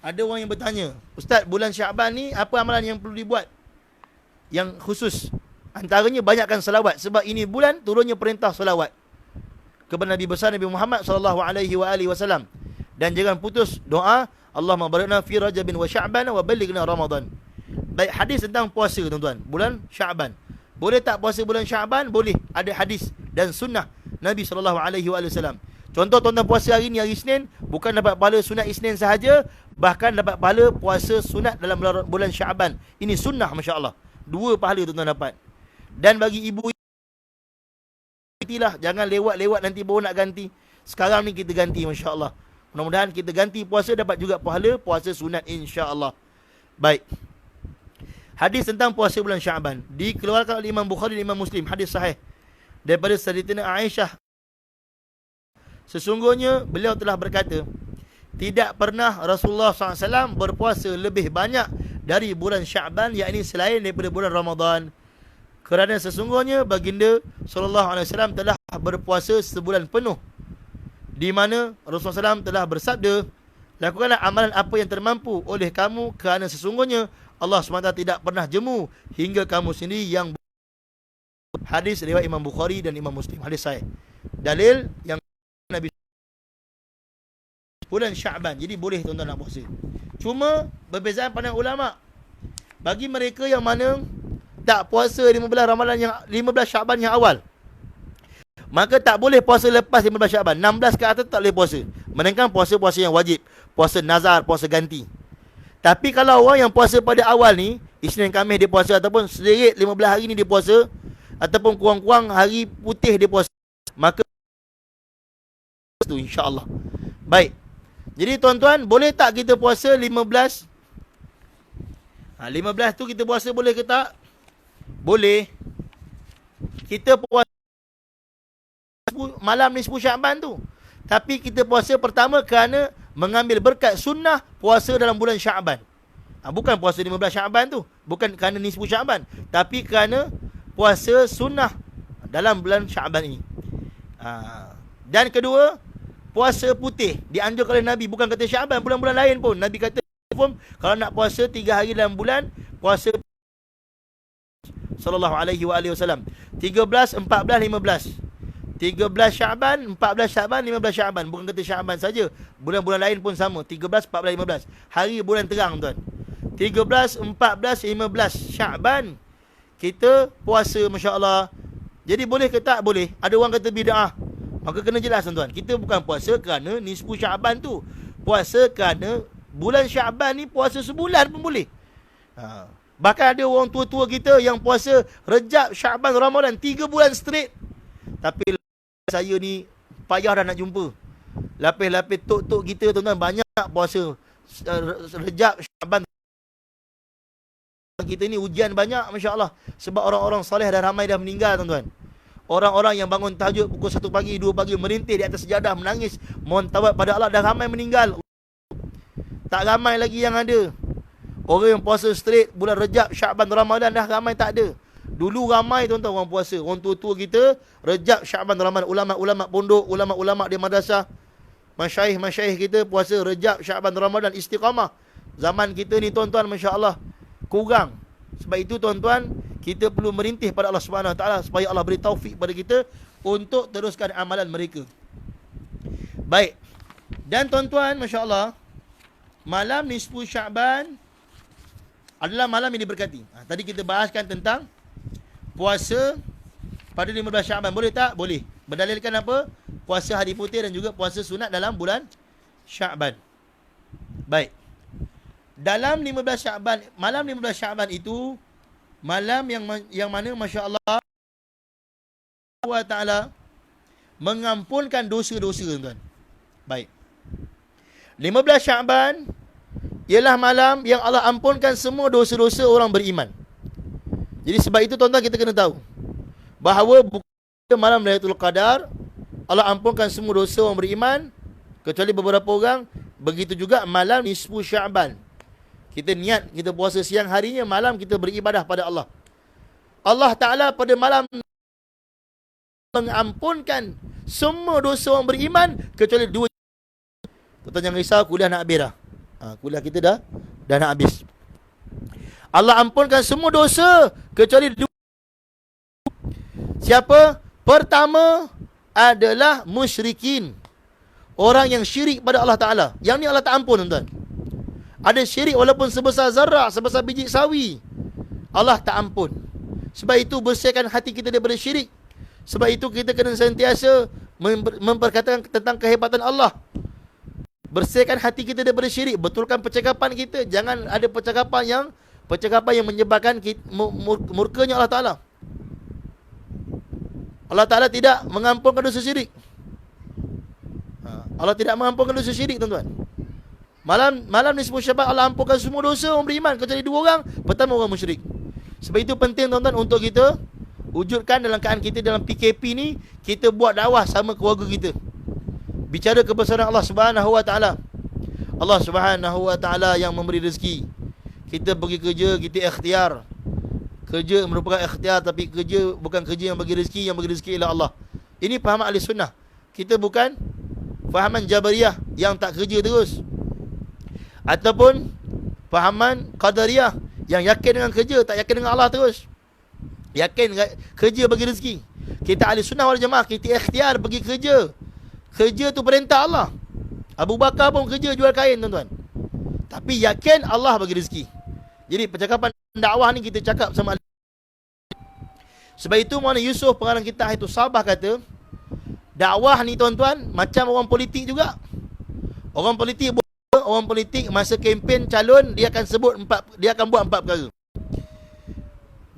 Ada orang yang bertanya, Ustaz, bulan Syaban ni apa amalan yang perlu dibuat? Yang khusus. Antaranya banyakkan selawat. Sebab ini bulan turunnya perintah selawat kepada Nabi besar Nabi Muhammad SAW. Dan jangan putus doa, Allahumma barakna fi Rajabin wa Sya'ban wa ballighna Ramadan. Baik, hadis tentang puasa tuan-tuan, bulan Syaban. Boleh tak puasa bulan Syaban? Boleh. Ada hadis dan sunnah Nabi SAW. Contoh, tuan-tuan puasa hari ni, hari Isnin, bukan dapat pahala sunat Isnin sahaja, bahkan dapat pahala puasa sunat dalam bulan Syaban. Ini sunnah, masya-Allah. 2 pahala tuan-tuan dapat. Dan bagi ibu, jangan lewat-lewat nanti baru nak ganti. Sekarang ni kita ganti, masya-Allah. Mudah-mudahan kita ganti puasa dapat juga pahala puasa sunat, insya-Allah. Baik. Hadis tentang puasa bulan Syaban dikeluarkan oleh Imam Bukhari dan Imam Muslim, hadis sahih daripada Sayyidatina Aisyah. Sesungguhnya beliau telah berkata, tidak pernah Rasulullah SAW berpuasa lebih banyak dari bulan Syaban, yakni selain daripada bulan Ramadan. Kerana sesungguhnya baginda SAW telah berpuasa sebulan penuh, di mana Rasulullah SAW telah bersabda, lakukanlah amalan apa yang termampu oleh kamu, kerana sesungguhnya Allah SWT tidak pernah jemu hingga kamu sendiri yang. Hadis riwayat Imam Bukhari dan Imam Muslim, hadis sahih. Dalil yang Nabi bulan Syaban, jadi boleh tuan-tuan nak puasa. Cuma perbezaan pandang ulama. Bagi mereka yang mana tak puasa 15 Ramadan yang 15 Syaban yang awal, maka tak boleh puasa lepas 15 Syaban. 16 ke atas tak boleh puasa, melainkan puasa-puasa yang wajib, puasa nazar, puasa ganti. Tapi kalau orang yang puasa pada awal ni, Isnin Khamis dia puasa, ataupun sedikit 15 hari ni dia puasa, ataupun kurang-kurang hari putih dia puasa, maka itu insya-Allah. Baik. Jadi tuan-tuan, boleh tak kita puasa 15? 15 tu kita puasa boleh ke tak? Boleh. Kita puasa malam nisfu Syaban tu. Tapi kita puasa pertama kerana mengambil berkat sunnah puasa dalam bulan Syaban. Bukan puasa 15 Syaban tu, bukan kerana nisfu Syaban, tapi kerana puasa sunnah dalam bulan Syaban ini. Dan kedua, puasa putih dianjurkan oleh Nabi, bukan kata Syaban, bulan-bulan lain pun. Nabi kata pun kalau nak puasa 3 hari dalam bulan, puasa sallallahu alaihi wasallam 13, 14, 15. 13 Syaban, 14 Syaban, 15 Syaban. Bukan kata Syaban saja, bulan-bulan lain pun sama. 13, 14, 15. Hari bulan terang tuan. 13, 14, 15 Syaban kita puasa, masya-Allah. Jadi boleh ke tak? Boleh. Ada orang kata bid'ah. Maka kena jelas tuan-tuan. Kita bukan puasa kerana nisfu Syaban tu. Puasa kerana bulan Syaban ni puasa sebulan pun boleh. Bahkan ada orang tua-tua kita yang puasa Rejab, Syaban, Ramadan 3 bulan straight. Tapi saya ni payah dah nak jumpa. Lapis-lapis tok-tok kita tuan-tuan banyak puasa Rejab, Syaban. Kita ni ujian banyak, masya-Allah. Sebab orang-orang soleh dah ramai dah meninggal tuan-tuan. Orang-orang yang bangun tahajud pukul 1 pagi, 2 pagi merintih di atas sejadah menangis mohon taubat pada Allah, dah ramai meninggal. Tak ramai lagi yang ada. Orang yang puasa straight bulan Rejab, Syaban, Ramadan dah ramai tak ada. Dulu ramai tuan-tuan orang puasa. Orang tua-tua kita Rejab, Syaban, Ramadan. Ulama-ulama pondok, ulama-ulama di madrasah, masyaikh-masyaikh kita puasa Rejab, Syaban, Ramadan istiqamah. Zaman kita ni tuan-tuan, masya-Allah, kurang. Sebab itu tuan-tuan, kita perlu merintih pada Allah Subhanahu Wa Taala supaya Allah beri taufik pada kita untuk teruskan amalan mereka. Baik. Dan tuan-tuan, masya-Allah, malam nisfu Syaban adalah malam yang diberkati. Tadi kita bahaskan tentang puasa pada 15 Syaban. Boleh tak? Boleh. Berdalilkan apa? Puasa hari putih dan juga puasa sunat dalam bulan Syaban. Baik. Dalam 15 Syaban, malam 15 Syaban itu malam yang mana masya-Allah Allah Taala mengampunkan dosa-dosa tuan. Baik. 15 Syaban ialah malam yang Allah ampunkan semua dosa-dosa orang beriman. Jadi sebab itu tuan-tuan kita kena tahu bahawa bukan malam Lailatul Qadar Allah ampunkan semua dosa orang beriman, kecuali beberapa orang Begitu juga malam nisfu Sya'ban. Kita niat, kita puasa siang harinya, malam kita beribadah pada Allah. Allah Ta'ala pada malam mengampunkan semua dosa orang beriman kecuali dua. Tuan-tuan jangan risau, kuliah nak habis dah. Kuliah kita dah nak habis. Allah ampunkan semua dosa kecuali dua. Siapa? Pertama adalah musyrikin. Orang yang syirik pada Allah Ta'ala. Yang ni Allah tak ampun, tuan-tuan. Ada syirik walaupun sebesar zarah, sebesar biji sawi, Allah tak ampun. Sebab itu bersihkan hati kita daripada syirik. Sebab itu kita kena sentiasa memperkatakan tentang kehebatan Allah. Bersihkan hati kita daripada syirik. Betulkan percakapan kita. Jangan ada percakapan yang menyebabkan murkanya Allah Ta'ala. Allah Ta'ala tidak mengampunkan dosa syirik. Allah tidak mengampunkan dosa syirik, tuan-tuan. Malam nisfu Sya'ban Allah ampunkan semua dosa orang beriman kecuali dua orang. Pertama, orang musyrik. Sebab itu penting, tuan-tuan, untuk kita wujudkan dalam keadaan kita dalam PKP ni, kita buat dakwah sama keluarga kita. Bicara kebesaran Allah Subhanahu Wa Ta'ala. Allah Subhanahu Wa Ta'ala yang memberi rezeki. Kita pergi kerja, kita ikhtiar. Kerja merupakan ikhtiar, tapi kerja bukan kerja yang bagi rezeki. Yang bagi rezeki ialah Allah. Ini fahaman ahli sunnah. Kita bukan fahaman Jabariyah yang tak kerja terus, ataupun fahaman Qadariyah yang yakin dengan kerja, tak yakin dengan Allah terus. Yakin kerja bagi rezeki. Kita ahli sunnah wal jamaah, kita ikhtiar pergi kerja. Kerja tu perintah Allah. Abu Bakar pun kerja jual kain, tuan-tuan. Tapi yakin Allah bagi rezeki. Jadi percakapan dakwah ni kita cakap sama ahli. Sebab itu Maulana Yusuf pengarang kitab itu Sabah kata, dakwah ni, tuan-tuan, macam orang politik juga. Orang politik masa kempen calon, dia akan buat 4 perkara.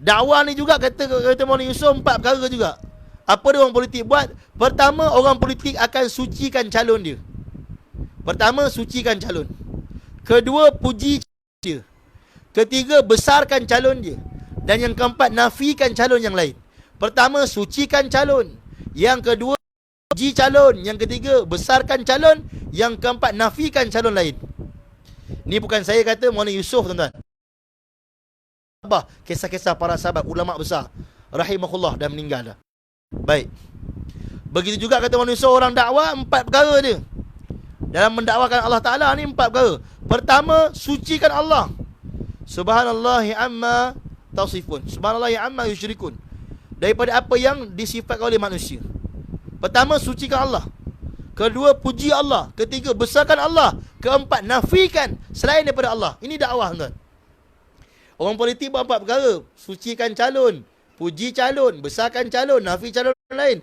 Dakwah ni juga kata Maulana Yusuf 4 perkara juga. Apa dia orang politik buat? Pertama, orang politik akan sucikan calon dia. Pertama, sucikan calon. Kedua, puji dia. Ketiga, besarkan calon dia. Dan yang keempat, nafikan calon yang lain. Pertama, sucikan calon. Yang kedua, puji calon. Yang ketiga, besarkan calon. Yang keempat, nafikan calon lain. Ni bukan saya kata, Maulana Yusuf, tuan-tuan. Kisah-kisah para sahabat, ulama besar, rahimahullah, dah meninggal dah. Baik. Begitu juga kata Maulana Yusuf, orang dakwah 4 perkara dia. Dalam mendakwakan Allah Ta'ala ni 4 perkara. Pertama, sucikan Allah. Subhanallahi amma tasifun. Subhanallahi amma yusyrikun. Daripada apa yang disifatkan oleh manusia. Pertama, sucikan Allah. Kedua, puji Allah. Ketiga, besarkan Allah. Keempat, nafikan selain daripada Allah. Ini dakwah, tuan. Orang politik buat 4 perkara. Sucikan calon, puji calon, besarkan calon, nafi calon lain.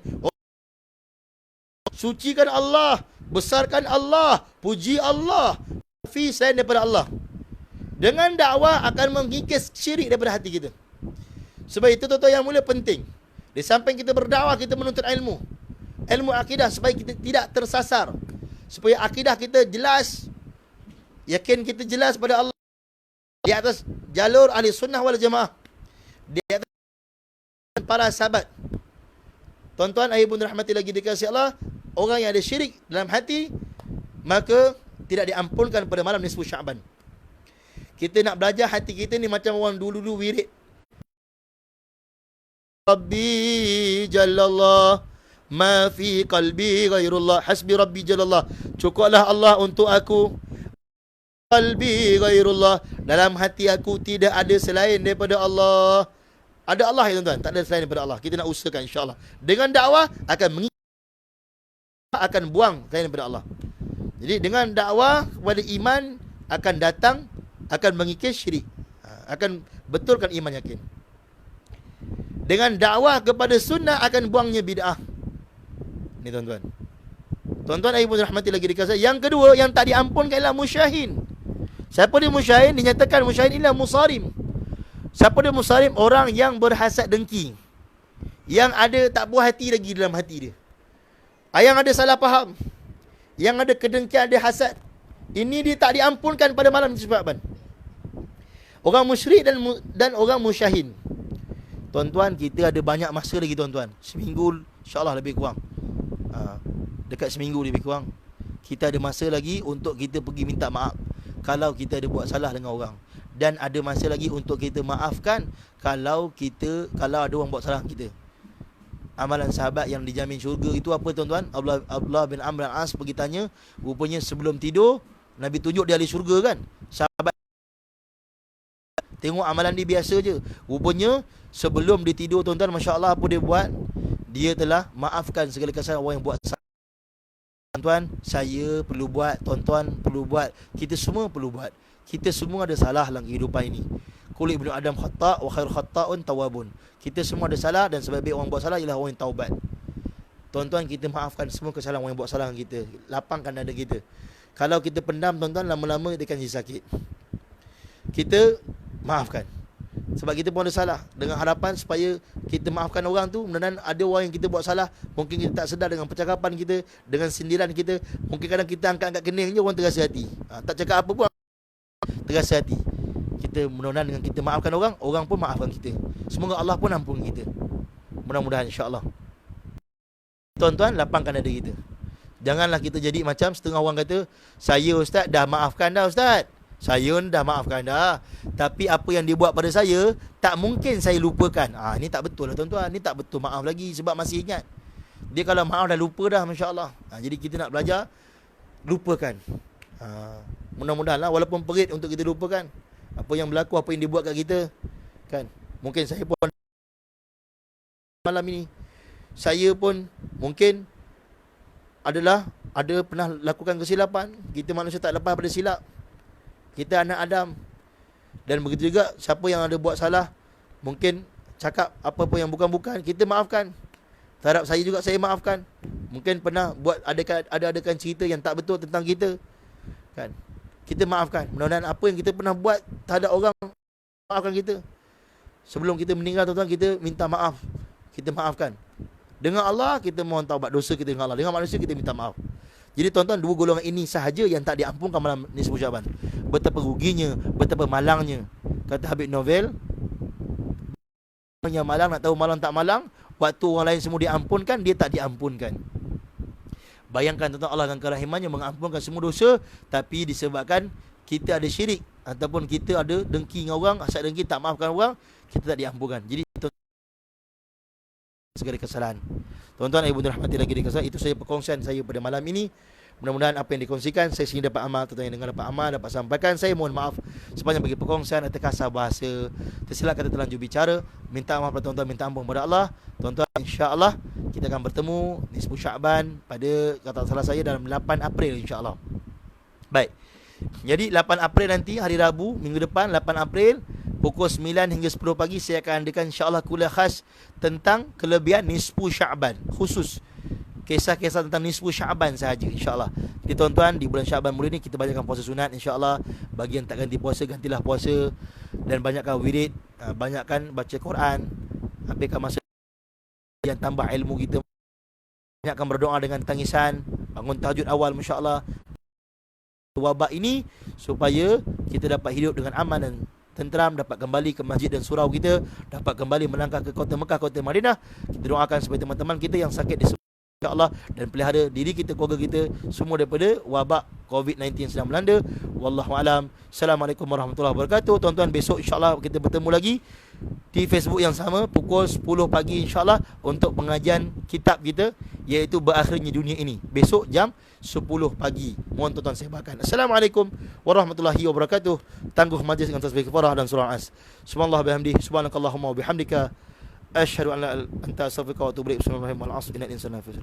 Sucikan Allah, besarkan Allah, puji Allah, nafi selain daripada Allah. Dengan dakwah akan mengikis syirik daripada hati kita. Sebab itu, tuan-tuan yang mulia, penting. Di samping kita berdakwah, kita menuntut ilmu. Ilmu akidah supaya kita tidak tersasar. Supaya akidah kita jelas. Yakin kita jelas pada Allah. Di atas jalur ahli sunnah wal jamaah. Di atas para sahabat. Tuan-tuan, ayah bunda rahmati lagi dikasihi Allah. Orang yang ada syirik dalam hati, maka tidak diampunkan pada malam nisfu Sya'ban. Kita nak belajar hati kita ni macam orang dulu-dulu wirid. Rabbi Jalallah, ma fi qalbi ghairullah, hasbi Rabbi Jalallah. Cukuplah Allah untuk aku. Qalbi ghairullah, dalam hati aku tidak ada selain daripada Allah. Ada Allah, ya tuan-tuan, tak ada selain daripada Allah. Kita nak usahakan insya-Allah. Dengan dakwah akan buang selain daripada Allah. Jadi dengan dakwah kepada iman akan datang, akan mengikis syirik, akan betulkan iman yakin. Dengan dakwah kepada sunnah akan buangnya bid'ah. Ni tuan-tuan. Tuan-tuan ibu rahmati lagi dikasih. Yang kedua yang tak diampunkan ialah musyahin. Siapa dia musyahin? Dinyatakan musyahin ialah musarim. Siapa dia musarim? Orang yang berhasad dengki. Yang ada tak puas hati lagi dalam hati dia. Yang ada salah faham. Yang ada kedengkian, ada hasad. Ini dia tak diampunkan pada malam Sya'ban. Orang musyrik dan orang musyahin. Tuan-tuan, kita ada banyak masa lagi, tuan-tuan. Seminggu insya-Allah lebih kurang. Dekat seminggu lebih kurang. kita ada masa lagi untuk kita pergi minta maaf kalau kita ada buat salah dengan orang, dan ada masa lagi untuk kita maafkan kalau ada orang buat salah kita. Amalan sahabat yang dijamin syurga itu apa tuan-tuan? Abdullah bin Amr al-As pergi tanya, rupanya sebelum tidur Nabi tunjuk dia ahli syurga kan. Sahabat tengok amalan dia biasa je, rupanya sebelum dia tidur tuan-tuan, masya-Allah apa dia buat? Dia telah maafkan segala kesalahan orang yang buat salah. Tuan-tuan, saya perlu buat, tuan-tuan perlu buat, kita semua perlu buat. Kita semua ada salah dalam kehidupan ini. Kulli ibnu Adam khata' wa khairul khata'un tawabun. Kita semua ada salah, dan sebaik-baik orang buat salah ialah orang yang taubat. Tuan-tuan, kita maafkan semua kesalahan orang yang buat salah dengan kita. Lapangkan dada kita. Kalau kita pendam tuan-tuan, lama-lama dia akan jadi sakit. Kita maafkan. Sebab kita pun ada salah, dengan harapan supaya kita maafkan orang tu. Mudah-mudahan ada orang yang kita buat salah, mungkin kita tak sedar dengan percakapan kita, dengan sindiran kita. Mungkin kadang kita angkat-angkat kening je, orang terasa hati. Tak cakap apa pun terasa hati. Kita mudah-mudahan dengan kita maafkan orang, orang pun maafkan kita. Semoga Allah pun ampun kita. Mudah-mudahan insya-Allah. Tuan-tuan, lapangkan dada kita. Janganlah kita jadi macam setengah orang kata, saya ustaz dah maafkan dah ustaz. Saya dah maafkan dah, tapi apa yang dia buat pada saya tak mungkin saya lupakan. Ini tak betul lah tuan-tuan. Ni tak betul maaf lagi sebab masih ingat. Dia kalau maaf dah lupa dah, masya-Allah. Jadi kita nak belajar lupakan. Mudah-mudahan lah, walaupun perit untuk kita lupakan apa yang berlaku, apa yang dia buat kat kita kan. Mungkin saya pun malam ini, saya pun mungkin ada pernah lakukan kesilapan. Kita manusia tak lepas pada silap. Kita anak Adam. Dan begitu juga siapa yang ada buat salah, mungkin cakap apa-apa yang bukan-bukan, kita maafkan. Terhadap saya juga, saya maafkan. Mungkin pernah buat adakan cerita yang tak betul tentang kita kan. Kita maafkan. Mudah-mudahan apa yang kita pernah buat terhadap orang, maafkan kita. Sebelum kita meninggal tuan-tuan, kita minta maaf. Kita maafkan. Dengan Allah kita mohon taubat dosa kita dengan Allah. Dengan manusia kita minta maaf. Jadi tuan-tuan, dua golongan ini sahaja yang tak diampunkan malam nisfu Syaban. Betapa ruginya, betapa malangnya. Kata Habib Novel, yang malang, nak tahu malang tak malang, waktu orang lain semua diampunkan, dia tak diampunkan. Bayangkan tuan-tuan, Allah dengan kerahimannya mengampunkan semua dosa, tapi disebabkan kita ada syirik ataupun kita ada dengki dengan orang, hasad dengki, tak maafkan orang, kita tak diampunkan. Jadi segala kesalahan. Tuan-tuan, ibu rahmati lagi dikasih, itu saya perkongsian saya pada malam ini. Mudah-mudahan apa yang dikongsikan saya sendiri dapat amal, tuan-tuan yang dengar dapat amal, dapat sampaikan. Saya mohon maaf sepanjang bagi perkongsian atau kasar bahasa, tersilap kata terlanjur bicara. Minta maaf pada tuan-tuan, minta ampun kepada Allah. Tuan-tuan, insya-Allah kita akan bertemu nisfu Syaban pada, kata salah saya, dalam 8 April insya-Allah. Baik. Jadi 8 April nanti, hari Rabu minggu depan, 8 April pukul 9 hingga 10 pagi saya akan adakan insya-Allah kuliah khas tentang kelebihan nisfu Syaban, khusus kisah-kisah tentang nisfu Syaban sahaja insya-Allah. Jadi tuan-tuan, di bulan Syaban mulia ni kita banyakkan puasa sunat insya-Allah. Bagi yang tak ganti puasa, gantilah puasa, dan banyakkan wirid, banyakkan baca Quran, habiskan masa yang tambah ilmu kita, banyakkan berdoa dengan tangisan, bangun tahajud awal masya-Allah. Wabak ini supaya kita dapat hidup dengan aman dan tenteram, dapat kembali ke masjid dan surau kita, dapat kembali melangkah ke kota Mekah, kota Madinah. Kita doakan supaya teman-teman kita yang sakit insya-Allah, dan pelihara diri kita, keluarga kita semua daripada wabak COVID-19 yang sedang melanda. Wallahu alam. Assalamualaikum warahmatullahi wabarakatuh. Tuan-tuan, besok insya-Allah kita bertemu lagi di Facebook yang sama pukul 10 pagi insya-Allah untuk pengajian kitab kita, iaitu Berakhirnya Dunia Ini. Besok jam 10 pagi. Mohon tuan-tuan sebarkan. Assalamualaikum warahmatullahi wabarakatuh. Tangguh majlis dengan tasbih kafarah dan surah As. Subhanallah bihamdihi, subhanakallahumma wa bihamdika, asyhadu an la ilaha illa anta, astaghfiruka wa atubu ilaik. Bismillahirrahmanirrahim. Wal 'asr, innal insana lafi khusr.